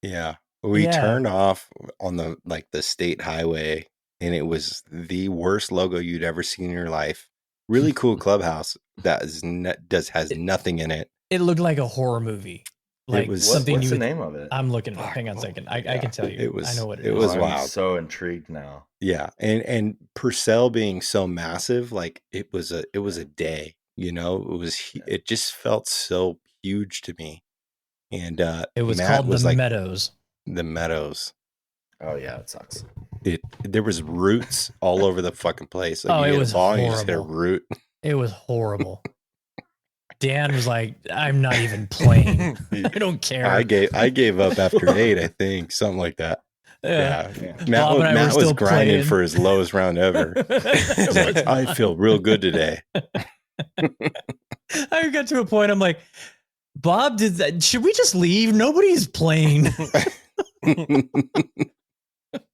Yeah. We Yeah. turned off on the state highway, and it was the worst logo you'd ever seen in your life. Really cool clubhouse that has nothing in it. it looked like a horror movie. Like was- something What's you the would. name of it? I'm looking. Fuck. Hang on a second. I Yeah. can tell you. It was- I know what it it was is. I'm wild. so intrigued now. Yeah, and Purcell being so massive, like it was a day. It just felt so huge to me. And It was Matt called was the like Meadows. the Meadows. Oh yeah, it sucks. There was roots all over the fucking place. Like Oh, you it hit was a ball, and you just hit a horrible. root. It was horrible. Dan was like, "I'm not even playing. I don't care." I gave up after 8, I think, something like that. Yeah, Matt, Bob and I were Matt was still grinding playing. for his lowest round ever. He's like, I feel real good today. I got to a point. I'm like, Bob, did that? Should we just leave? Nobody's playing.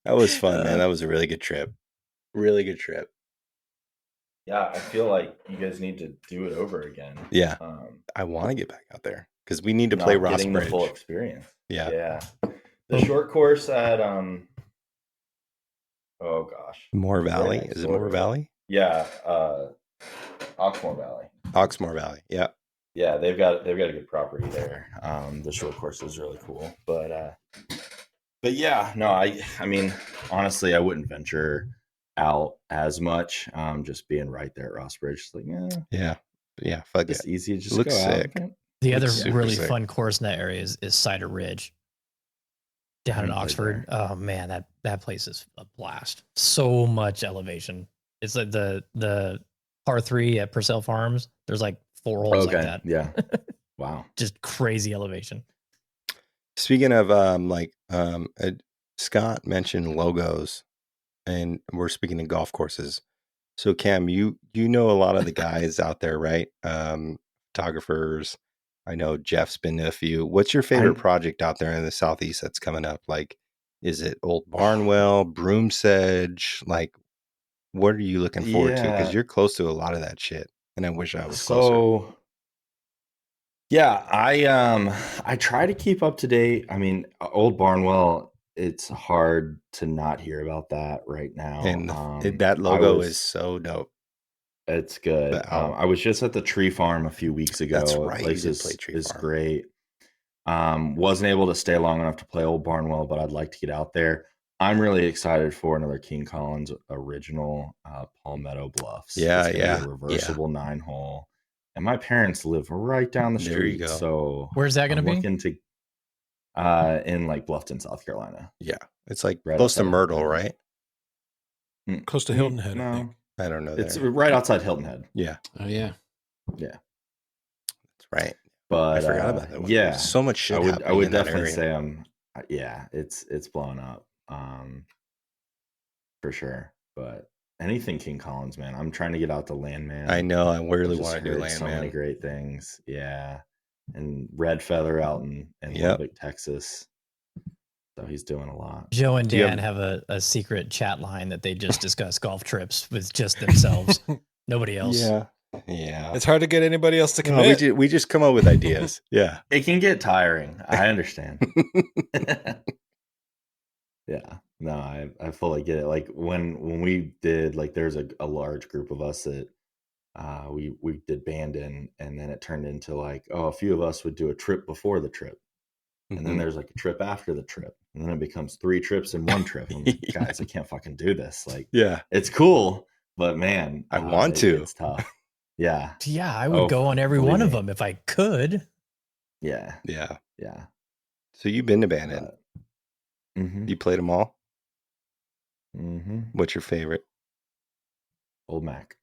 That was fun, man. That was a really good trip. Really good trip. Yeah, I feel like you guys need to do it over again. Yeah, Um, I want to get back out there because we need to play not getting the full Rossbridge. experience. Yeah. Yeah. The short course at oh gosh. Moore Valley. Right next Is it door. Moore Valley? Yeah, Oxmoor Valley. Oxmoor Valley. Yeah. Yeah, they've got a good property there. The short course is really cool. But yeah, no, I mean, honestly, I wouldn't venture out as much. Just being right there at Rossbridge. It's like, Yeah. Fuck it's it. easy to just Looks go sick. out. The other Looks super really sick. fun course in that area is Cider Ridge down in haven't played Oxford. Oh man, that place is a blast. So much elevation. It's like the par 3 at Purcell Farms. There's like 4 holes Okay. like that. Yeah. Wow. Just crazy elevation. Speaking of Scott mentioned logos, and we're speaking of golf courses. So Cam, you know a lot of the guys out there, right? Photographers. I know Jeff's been to a few. What's your favorite project out there in the Southeast that's coming up? Like, is it Old Barnwell, Broomsedge? Like, what are you looking forward to? Yeah. Because you're close to a lot of that shit, and I wish I was closer. So yeah, I try to keep up to date. I mean, Old Barnwell, it's hard to not hear about that right now. And I that logo was- is so dope. It's good. But, I was just at the Tree Farm a few weeks ago. That's The right, you place did is, play Tree is Farm. great. Wasn't able to stay long enough to play Old Barnwell, but I'd like to get out there. I'm really excited for another King Collins original Palmetto Bluffs. Yeah, It's gonna be yeah, a reversible 9-hole. And my parents live right down the street. There you go. So Where's that going to I'm be? looking to in like Bluffton, South Carolina. Yeah, it's like Right close to outside of Myrtle, Atlanta. right? Close to Hilton Head, I No, think. I don't know. it's There. right outside Hilton Head. Yeah, Oh yeah. Yeah, that's right. but I forgot about that one. Yeah, There's so much shit I would happening in that definitely area. say yeah, it's blown up for sure. But anything King Collins, man, I'm trying to get out to Landman. I know. I really Just want to do heard land, so many man. great things. Yeah, and Red Feather out in Yep. Lubbock, Texas. So he's doing a lot. Joe and Do you Dan have a secret chat line that they just discuss golf trips with just themselves. Nobody else. Yeah, yeah. It's hard to get anybody else to No, commit. we just come up with ideas. Yeah. It can get tiring. I understand. Yeah, no, I fully get it. Like when we did, like there's a large group of us that we did Bandon, and then it turned into like, oh, a few of us would do a trip before the trip, and then Mhm. there's like a trip after the trip, and then it becomes 3 trips in one trip. I'm like, guys, I can't fucking do this. Like, Yeah. it's cool, but man, I want to. It's tough. Yeah, Yeah, I would Oh, go on every believe one of me. them if I could. yeah, Yeah. yeah. So you've been to Bandon. Mm-hmm. You played them all. Mm-hmm. What's your favorite? Old Mac.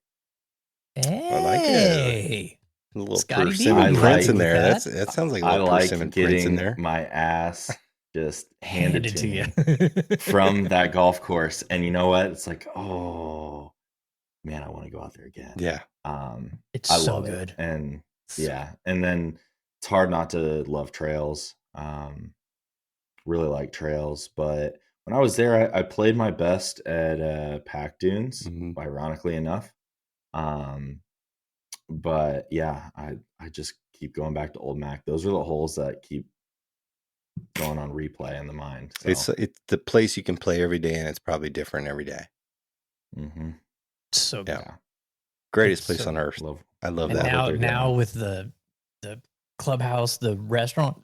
Hey, like it. A little Scotty B Persimmon would Prince like in there. that. That sounds like a I little like Persimmon Prince in getting there. my ass just handed to you me from that golf course. And you know what? It's like, oh man, I want to go out there again. Yeah. It's I so love good. it. And yeah. And then it's hard not to love trails. Really like trails. But when I was there, I played my best at Pack Dunes, ironically enough. But yeah, I just keep going back to Old Mac. Those are the holes that keep going on replay in the mind. So. It's the place you can play every day, and it's probably different every day. Mm-hmm. So good. Yeah. Greatest It's place so on earth. I love and that. now with the clubhouse, the restaurant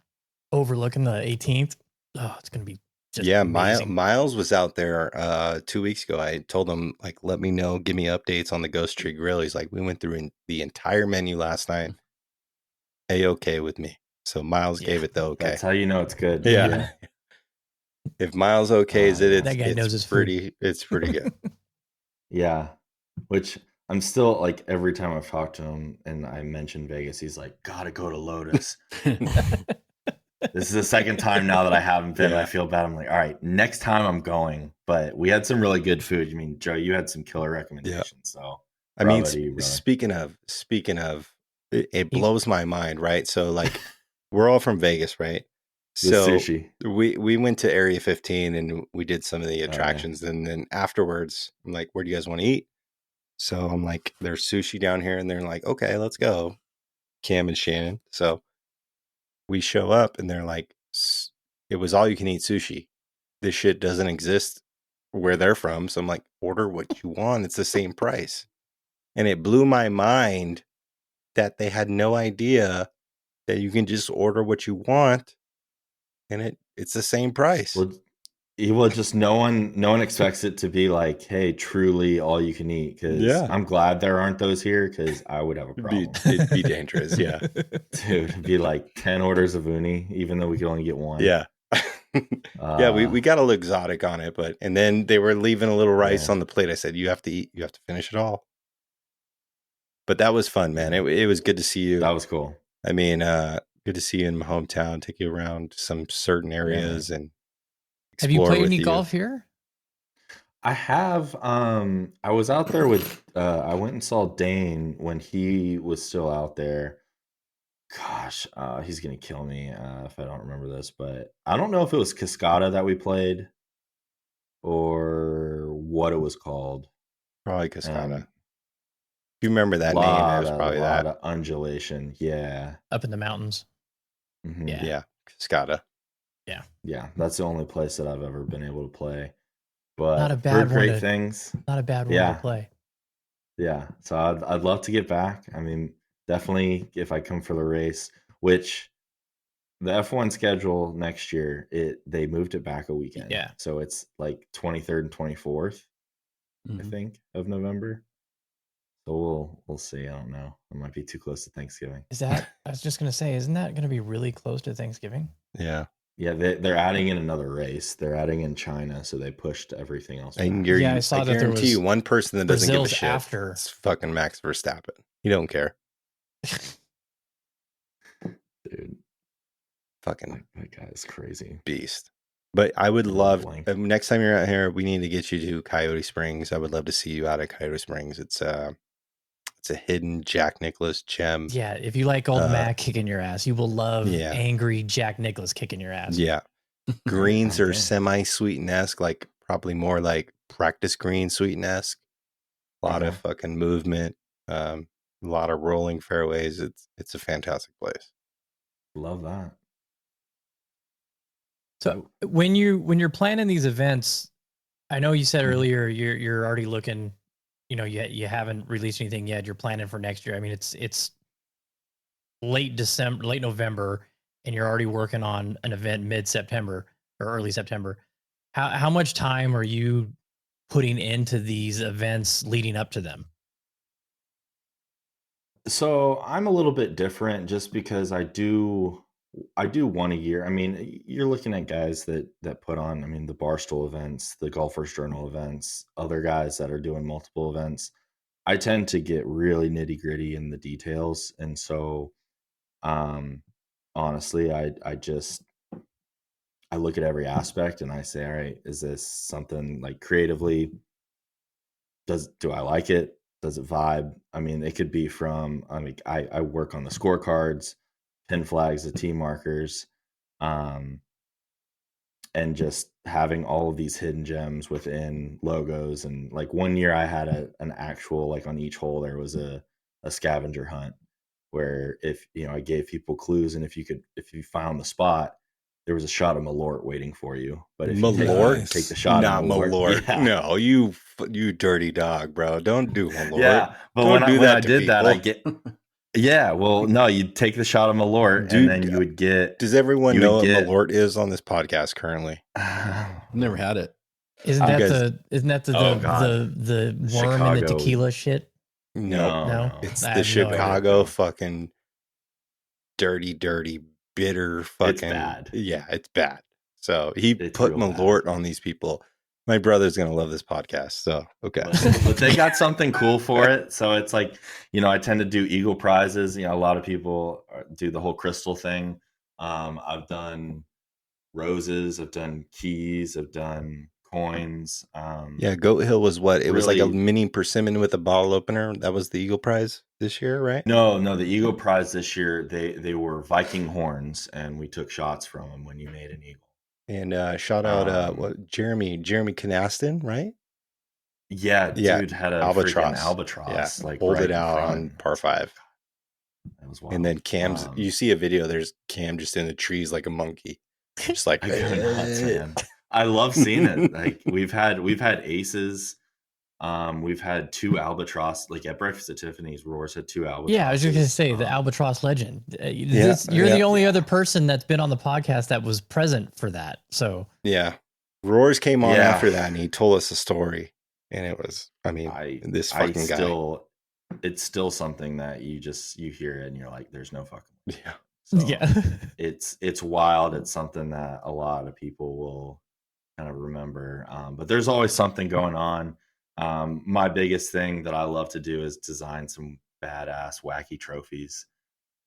overlooking the 18th, it's gonna be just amazing. Miles was out there 2 weeks ago. I told him, like, let me know, give me updates on the Ghost Tree Grill. He's like, we went through the entire menu last night. A-okay with me. So Miles gave it the okay. That's how you know it's good. Yeah. If Miles okays it, that guy knows his pretty. food. It's pretty good. Yeah. Which I'm still like, every time I've talked to him and I mention Vegas, he's like, gotta go to Lotus. This is the second time now that I haven't been. I feel bad. I'm like, all right, next time I'm going. But we had some really good food. I mean, Joe, you had some killer recommendations. So I mean, speaking of, it blows my mind, right? So like, we're all from Vegas, right? So sushi. we went to Area 15 and we did some of the attractions, and then afterwards, I'm like, where do you guys want to eat? So I'm like, there's sushi down here, and they're like, okay, let's go, Cam and Shannon. So we show up, and they're like, it was all you can eat sushi. This shit doesn't exist where they're from. So I'm like, order what you want. It's the same price. And it blew my mind that they had no idea that you can just order what you want, and it's the same price. Well, just no one expects it to be like, hey, truly all you can eat. Because I'm glad there aren't those here, because I would have a problem. It'd be dangerous. Yeah. Dude, it'd be like 10 orders of uni, even though we could only get one. Yeah. Yeah, we got a little exotic on it, and then they were leaving a little rice on the plate. I said, you have to finish it all. But that was fun, man. It was good to see you. That was cool. I mean, good to see you in my hometown, take you around some certain areas and have you played any golf here? I have. I was out there with I went and saw Dane when he was still out there. Gosh, he's gonna kill me if I don't remember this, but I don't know if it was Cascada that we played or what it was called. Probably Cascada. If you remember that name, it was probably that. Of undulation, yeah. Up in the mountains. Mm-hmm. Yeah, Cascada. Yeah, that's the only place that I've ever been able to play. But not a bad great things. Not a bad one to play. Yeah, so I'd love to get back. I mean, definitely if I come for the race, which the F1 schedule next year, they moved it back a weekend. Yeah. So it's like 23rd and 24th, I think, of November. So we'll see. I don't know. It might be too close to Thanksgiving. I was just gonna say, isn't that gonna be really close to Thanksgiving? Yeah. Yeah, they're adding in another race. They're adding in China, so they pushed everything else back. And I saw that there was one person that doesn't give a shit. After. It's fucking Max Verstappen. He don't care. Dude. Fucking that guy is crazy. Beast. But I would love, next time you're out here, we need to get you to Coyote Springs. I would love to see you out at Coyote Springs. It's a hidden Jack Nicklaus gem. Yeah, if you like old Mac kicking your ass, you will love angry Jack Nicklaus kicking your ass. Yeah. Greens are semi-sweet-esque, like probably more like practice green sweet-esque. A lot of fucking movement, a lot of rolling fairways. It's a fantastic place. Love that. So when you're planning these events, I know you said earlier you're already looking, you haven't released anything yet. You're planning for next year. I mean, it's late November, and you're already working on an event mid-September or early September. How much time are you putting into these events leading up to them? So I'm a little bit different just because I do one a year. I mean, you're looking at guys that put on, I mean, the Barstool events, the Golfers Journal events, other guys that are doing multiple events. I tend to get really nitty gritty in the details. And so, honestly, I look at every aspect and I say, all right, is this something like creatively? Do I like it? Does it vibe? I mean, it could be from, I work on the scorecards, pin flags, the tee markers, and just having all of these hidden gems within logos. And like one year I had an actual, like on each hole, there was a scavenger hunt where if, I gave people clues, and if you found the spot, there was a shot of Malort waiting for you. But if you take the shot not of Malort. Yeah. No, you dirty dog, bro. Don't do Malort. Yeah, but Don't when I did that, I get. Yeah, well, no, you'd take the shot of Malort, and then you would get. Does everyone know what Malort is on this podcast currently? Never had it. Isn't that the worm Chicago. in the tequila shit? No. It's the Chicago fucking dirty, bitter fucking. It's bad. Yeah, it's bad. So he put Malort on these people. My brother's going to love this podcast. So, okay. But they got something cool for it. So it's like, I tend to do Eagle prizes. A lot of people do the whole crystal thing. I've done roses. I've done keys. I've done coins. Yeah, Goat Hill was what? It was like a mini persimmon with a bottle opener. That was the Eagle prize this year, right? No, the Eagle prize this year, they were Viking horns, and we took shots from them when you made an eagle. And shout out Jeremy Canaston, right? Yeah, dude had a albatross. Yeah, like pulled it out on par 5. That was wild. And then Cam's, you see a video, there's Cam just in the trees like a monkey. Just like nuts, man. I love seeing it. Like we've had aces. We've had 2 albatross, like at Breakfast at Tiffany's. Roars had 2 albatross. Yeah, I was just gonna say the albatross legend. You're the only other person that's been on the podcast that was present for that. So yeah, Roars came on after that, and he told us a story, and it was, this fucking guy. It's still something that you hear it and you're like, there's no fucking way. Yeah. So yeah, it's wild. It's something that a lot of people will kind of remember. But there's always something going on. My biggest thing that I love to do is design some badass wacky trophies.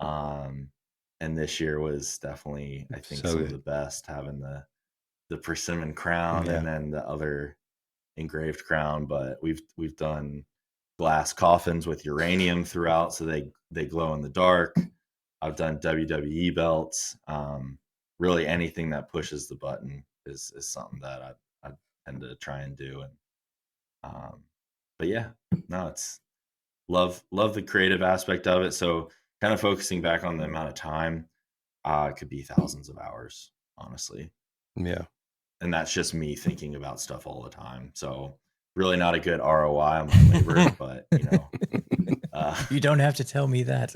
And this year was definitely, I think, some of the best, having the Persimmon crown and then the other engraved crown. But we've done glass coffins with uranium throughout, so they glow in the dark. I've done WWE belts. Really anything that pushes the button is something that I tend to try and do. And but yeah, no, it's love the creative aspect of it. So kind of focusing back on the amount of time, it could be thousands of hours, honestly. Yeah. And that's just me thinking about stuff all the time. So really not a good ROI on my labor, but you don't have to tell me that.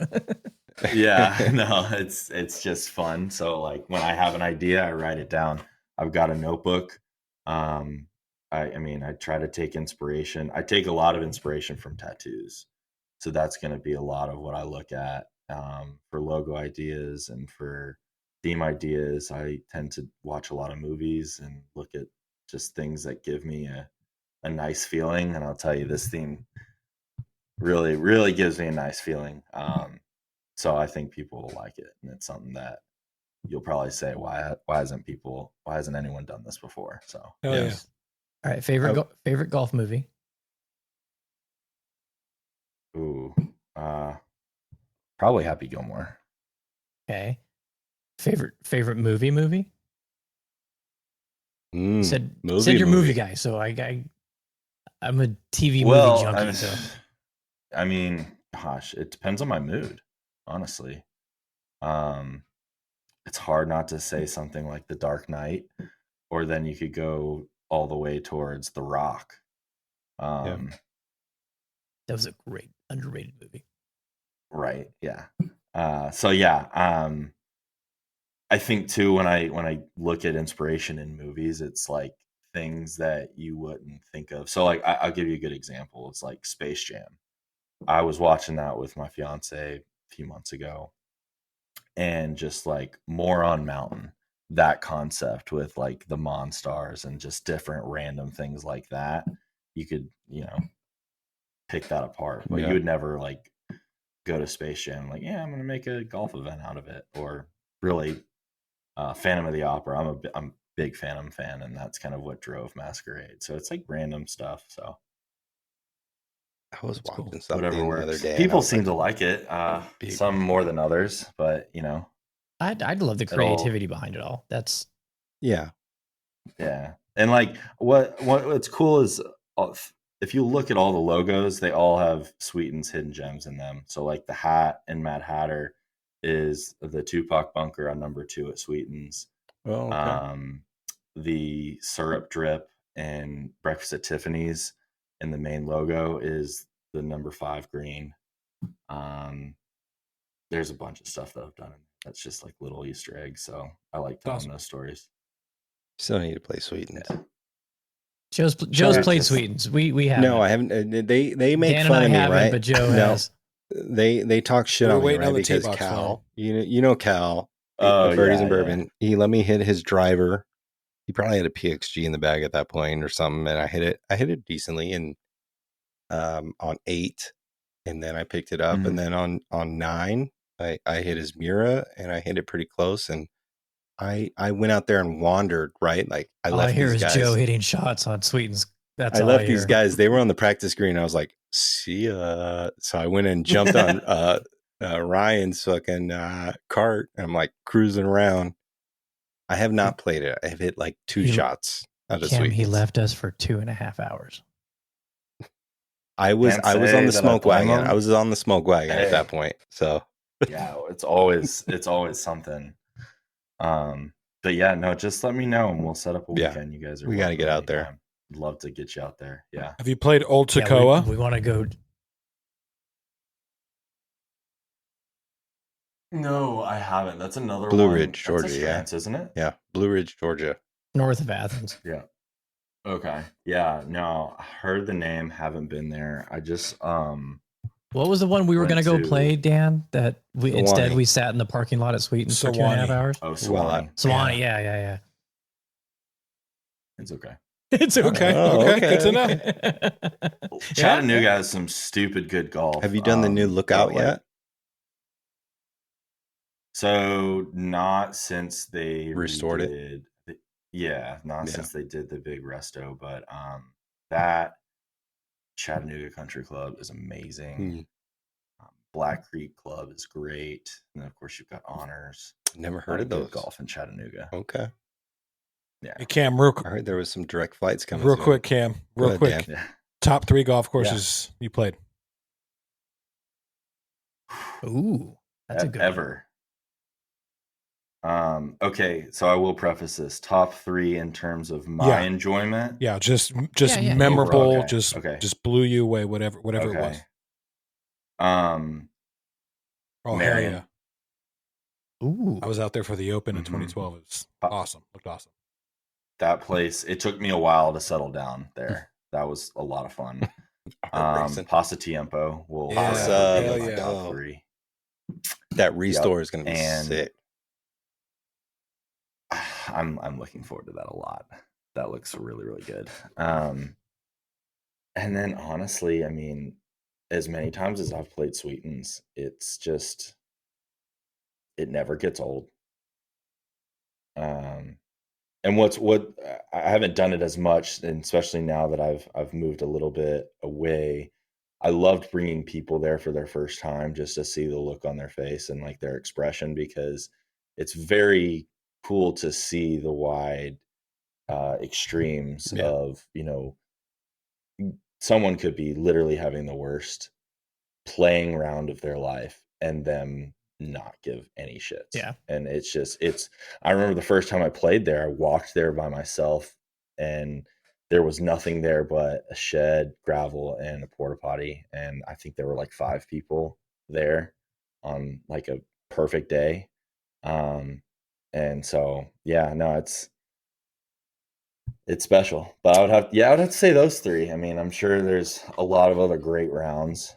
Yeah, no, it's just fun. So like when I have an idea, I write it down. I've got a notebook. I try to take inspiration. I take a lot of inspiration from tattoos. So that's going to be a lot of what I look at for logo ideas and for theme ideas. I tend to watch a lot of movies and look at just things that give me a nice feeling. And I'll tell you, this theme really, really gives me a nice feeling. So I think people will like it. And it's something that you'll probably say, why hasn't anyone done this before? So yes. All right, favorite golf movie. Ooh, probably Happy Gilmore. Okay. Favorite movie. Said you're movie guy, so I'm a TV movie junkie. I mean, gosh, it depends on my mood, honestly. It's hard not to say something like The Dark Knight, or then you could go all the way towards The Rock. That was a great underrated movie. Right. Yeah. I think too, when I look at inspiration in movies, it's like things that you wouldn't think of. So like, I'll give you a good example. It's like Space Jam. I was watching that with my fiance a few months ago, and just like Moron Mountain, that concept with like the Monstars and just different random things like that, you could, pick that apart, but you would never like go to Space Jam like, I'm going to make a golf event out of it, or really Phantom of the Opera. I'm a big Phantom fan, and that's kind of what drove Masquerade. So it's like random stuff. So I was That's cool. watching something whatever the works. other day. and I People was seem like, to like it. big Some more than others, but you know, I'd love the creativity behind it all. That's yeah. yeah. And like what's cool is if you look at all the logos, they all have Sweeten's hidden gems in them. So like the hat in Mad Hatter is the Tupac bunker on number 2 at Sweeten's. Oh, okay. The syrup drip in Breakfast at Tiffany's in the main logo is the number 5 green. There's a bunch of stuff that I've done. That's just like little Easter eggs. So I like telling those stories. Still need to play Sweetens. Yeah. Joe's played Sweetens. We haven't. No, I haven't. They make Dan fun and I of me, haven't, right? but Joe No. has. They talk shit We were on me, waiting right? on the Because T-box Cal, phone. you know Cal, Oh, the Birdies and yeah, Bourbon. He let me hit his driver. He probably had a PXG in the bag at that point or something, and I hit it decently, and on 8, and then I picked it up, Mhm. and then on 9, I hit his Mira, and I hit it pretty close, and I went out there and wandered, right? Like I All I left hear these is guys. Joe hitting shots on Sweetens. That's I all left I these hear. guys. They were on the practice green. I was like, see ya. So I went and jumped on Ryan's fucking cart, and I'm like cruising around. I have not played it. I've hit like 2 shots out of Cam, he Sweetens. left us for 2.5 hours. I was Can't on the say that smoke I blame wagon. him. I was on the smoke wagon Hey. at that point. So Yeah, it's always something. But yeah, no, just let me know and we'll set up a Yeah, weekend. You guys are we got to welcome get out there. anytime. I'd love to get you out there. Yeah. Have you played Old Yeah, Toccoa? we want to go. No, I haven't. That's another Blue one. Ridge, Georgia, That's a yeah. trance, isn't it? Yeah, Blue Ridge, Georgia. North of Athens. Yeah. Okay. Yeah. No, I heard the name. Haven't been there. I just What was the one we were going Went to go to- play, Dan? That we Sewanee. instead we sat in the parking lot at Sweetens for 2.5 Sewanee. hours. Oh, Well, Sewanee. Sewanee, yeah. It's okay. It's okay. Oh, Okay, good to know. Chattanooga has some stupid good golf. Have you done the new Lookout but, like, yet? So not since they Restored it? redid- Yeah, not Yeah. since they did the big resto, but that Chattanooga Country Club is amazing. Black Creek Club is great, and then of course you've got Honors. Never A lot heard of good those. golf in Chattanooga. Okay. Yeah, Hey, Cam, I heard there was some direct flights coming. real soon. quick, Cam, Go real ahead, quick. Dan. yeah. Top 3 golf courses you played. Ooh, that's a good one. Ever. Okay, so I will preface this. Top 3 in terms of my Yeah. enjoyment. Yeah, just Yeah. memorable, Overall, okay, just okay. just blew you away. Whatever it was. Okay. Oh Marion. hell Ooh, yeah! I was out there for the Open in Mhm. 2012. It was Uh, awesome. Looked awesome. That place, it took me a while to settle down there. That was a lot of fun. Racing. Pasatiempo will Yeah, Awesome. be hell my yeah. top 3. That restore is going to be And- sick. I'm looking forward to that a lot. That looks really, really good. And then honestly, I mean, as many times as I've played Sweetens, it's just, it never gets old. And what I haven't done it as much, and especially now that I've moved a little bit away. I loved bringing people there for their first time just to see the look on their face and like their expression, because it's very cool to see the wide extremes Yeah. of, someone could be literally having the worst playing round of their life and them not give any shits. Yeah. And I remember the first time I played there, I walked there by myself and there was nothing there but a shed, gravel, and a porta potty. And I think there were like 5 people there on like a perfect day. And so, yeah, no, it's special, but I would have to say those 3. I mean, I'm sure there's a lot of other great rounds,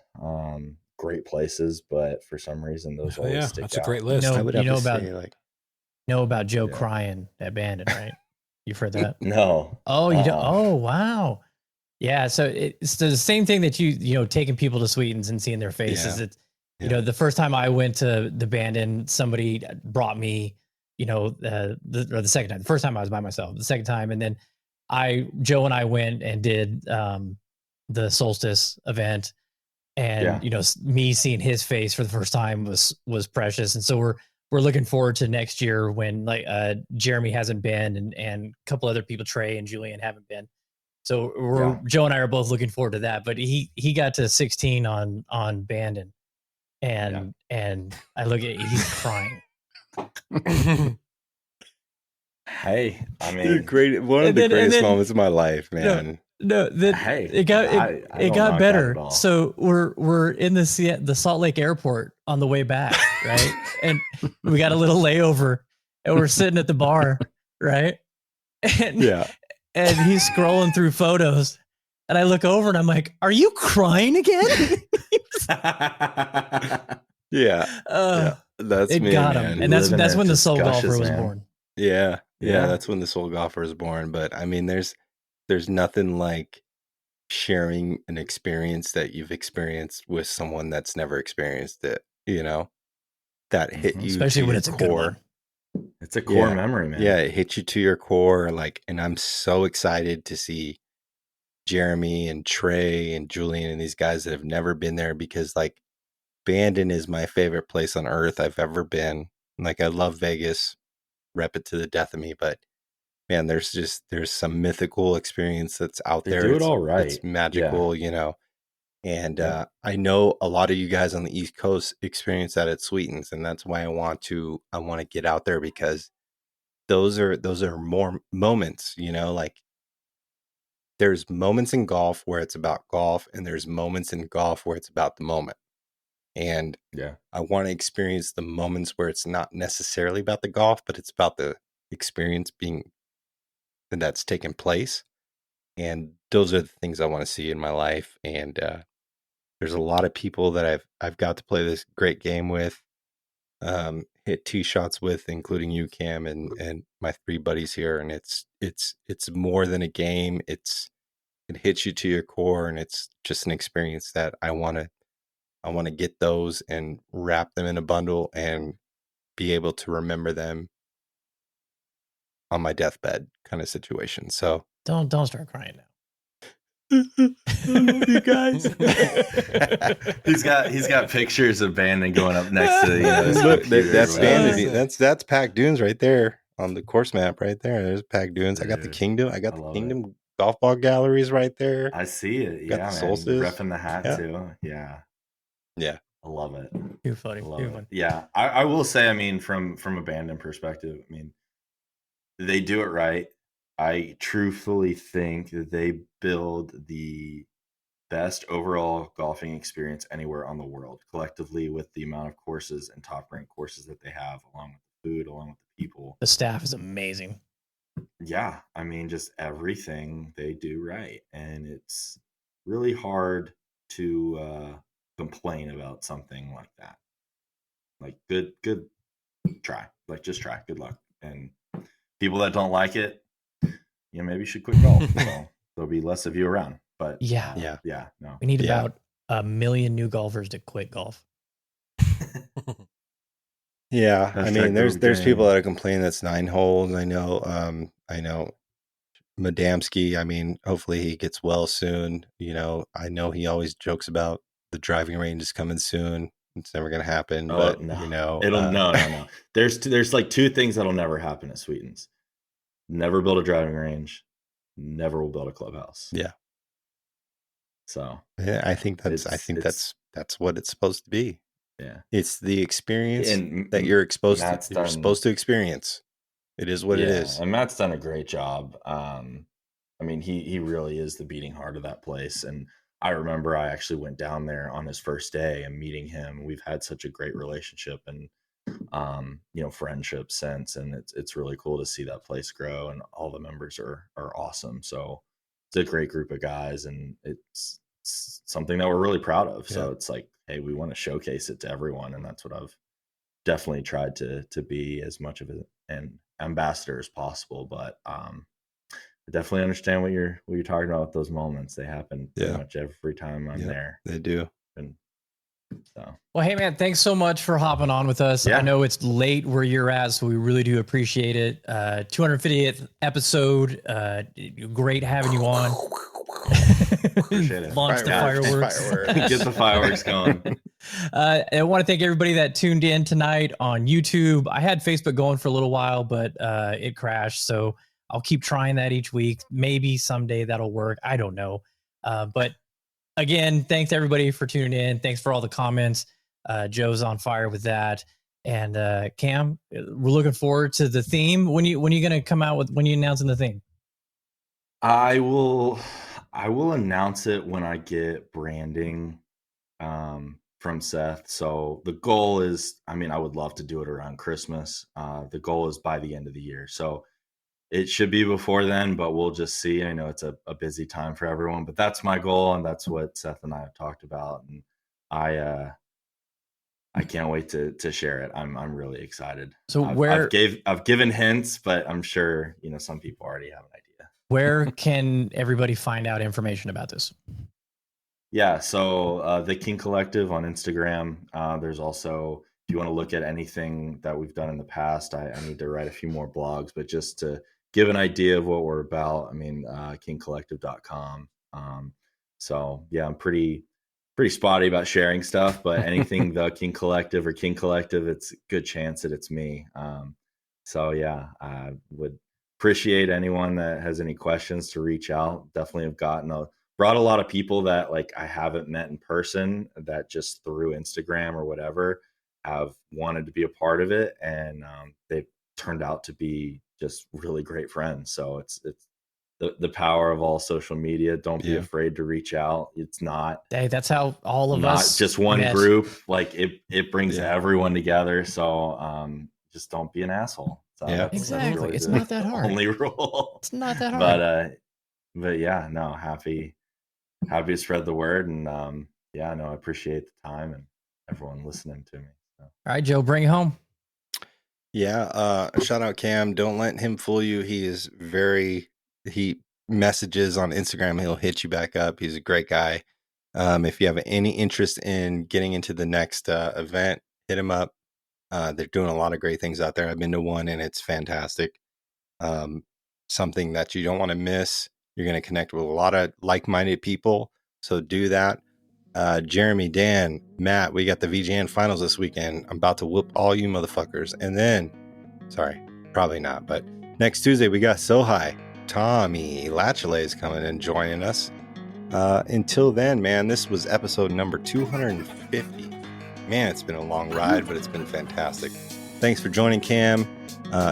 great places, but for some reason those Hell always yeah, stick that's out. a great list. I would you have know to about say, like, know about Joe Yeah. crying at Bandon, right? You've heard that? No. Oh, you don't? Uh-uh. Oh, wow. Yeah. So it's the same thing that taking people to Sweetens and seeing their faces. Yeah. It's, the first time I went to the Bandon, somebody brought me the second time. The first time I was by myself. The second time, and then Joe and I went and did the solstice event, and me seeing his face for the first time was precious. And so we're looking forward to next year when like Jeremy hasn't been, and a couple other people, Trey and Julian, haven't been. So Joe and I are both looking forward to that. But he got to 16 on Bandon, and I look at he's crying. Hey, I mean, one of the greatest moments of my life, man. It got better. So we're in the Salt Lake Airport on the way back, right? And we got a little layover, and we're sitting at the bar, right? And he's scrolling through photos, and I look over and I'm like, "Are you crying again?" That's it me, got man. him, and that's when the Soul Golfer was born. Yeah, that's when the Soul Golfer was born. But I mean, there's nothing like sharing an experience that you've experienced with someone that's never experienced it. That hit you, especially when it's core. A good one. It's a core memory, man. Yeah, it hits you to your core. Like, and I'm so excited to see Jeremy and Trey and Julian and these guys that have never been there, because like Bandon is my favorite place on earth I've ever been. Like, I love Vegas, rep it to the death of me, but man, there's some mythical experience that's out there. Do it all right. It's magical, And I know a lot of you guys on the East Coast experience that at Sweetens, and that's why I want to get out there, because those are more moments, like there's moments in golf where it's about golf, and there's moments in golf where it's about the moment. And I want to experience the moments where it's not necessarily about the golf, but it's about the experience that's taken place. And those are the things I want to see in my life. And there's a lot of people that I've got to play this great game with, hit tee shots with, including you, Cam, and my three buddies here. And it's more than a game. It hits you to your core, and it's just an experience that I want to get those and wrap them in a bundle and be able to remember them on my deathbed kind of situation. So don't start crying now. I love you guys. he's got pictures of Bandon going up next to look, that's Bandon. That's Pack Dunes right there on the course map right there. There's Pack Dunes. Dude, I got the Kingdom golf ball galleries right there. I see it. Got the Solstice. Repping the hat too. Yeah. I love it. Too funny. Yeah. I will say, I mean, from a Bandon perspective, I mean, they do it right. I truthfully think that they build the best overall golfing experience anywhere on the world, collectively, with the amount of courses and top ranked courses that they have, along with the food, along with the people. The staff is amazing. Yeah. I mean, just everything they do right. And it's really hard to complain about something like that. Like, good try. Like, just try. Good luck. And people that don't like it, maybe you should quit golf. So there'll be less of you around. But no. We need about 1 million new golfers to quit golf. I mean, there's people that are complaining that's 9 holes. I know Madamski. I mean, hopefully he gets well soon. I know he always jokes about the driving range is coming soon. It's never going to happen. But no. No. There's like 2 things that'll never happen at Sweetens. Never build a driving range. Never will build a clubhouse. Yeah. So I think that's what it's supposed to be. Yeah. It's the experience that you're supposed to experience. It is what it is. And Matt's done a great job. I mean, he really is the beating heart of that place. And I remember I actually went down there on his first day and meeting him. We've had such a great relationship and friendship since, and it's really cool to see that place grow, and all the members are awesome. So it's a great group of guys, and it's something that we're really proud of. So it's like, hey, we want to showcase it to everyone, and that's what I've definitely tried to be as much of an ambassador as possible. But I definitely understand what you're talking about with those moments. They happen pretty much every time I'm there. They do. And So, Well, hey man, thanks so much for hopping on with us. Yeah. I know it's late where you're at, so we really do appreciate it. 250th episode. Great having you on. Appreciate it. Launch the fireworks. Get the fireworks going. I want to thank everybody that tuned in tonight on YouTube. I had Facebook going for a little while, but it crashed. So I'll keep trying that each week. Maybe someday that'll work. I don't know. But again, thanks everybody for tuning in. Thanks for all the comments. Joe's on fire with that. And Cam, we're looking forward to the theme. When you going to come out with, when you announcing the theme? I will announce it when I get branding from Seth. So the goal is, I mean, I would love to do it around Christmas. The goal is by the end of the year. So it should be before then, but we'll just see. I know it's a busy time for everyone, but that's my goal, and that's what Seth and I have talked about. And I can't wait to share it. I'm really excited. So I've given hints, but I'm sure some people already have an idea. Where can everybody find out information about this? Yeah, so the King Kollective on Instagram. There's also, if you want to look at anything that we've done in the past, I need to write a few more blogs, but just to give an idea of what we're about, I mean, kingkollective.com. So yeah, I'm pretty spotty about sharing stuff, but anything the King Kollective or King Kollective, it's a good chance that it's me. So yeah, I would appreciate anyone that has any questions to reach out. Definitely have brought a lot of people that like I haven't met in person, that just through Instagram or whatever have wanted to be a part of it, and they've turned out to be just really great friends. So it's the power of all social media. Don't be afraid to reach out. It's not, hey, that's how all of us, not just one group. Like it brings everyone together. So just don't be an asshole. So exactly. Really it's not that hard. Only rule. It's not that hard. But yeah, no, happy to spread the word, and I appreciate the time and everyone listening to me. So. All right, Joe, bring it home. Yeah, shout out Cam. Don't let him fool you. He messages on Instagram. He'll hit you back up. He's a great guy. If you have any interest in getting into the next event, hit him up. They're doing a lot of great things out there. I've been to one and it's fantastic. Something that you don't want to miss. You're going to connect with a lot of like-minded people. So do that. Jeremy, Dan, Matt, we got the VGN finals this weekend. I'm about to whoop all you motherfuckers. And then, sorry, probably not, but next Tuesday we got So High. Tommy Lachele is coming and joining us. Until then, man, this was episode number 250. Man, it's been a long ride, but it's been fantastic. Thanks for joining, Cam.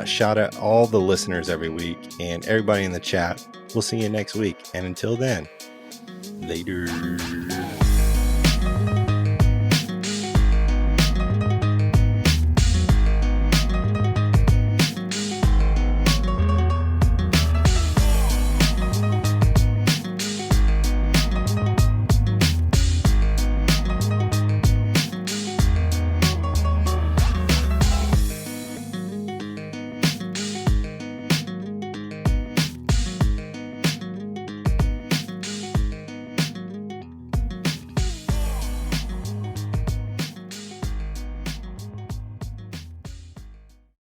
Shout out all the listeners every week and everybody in the chat. We'll see you next week. And until then, later.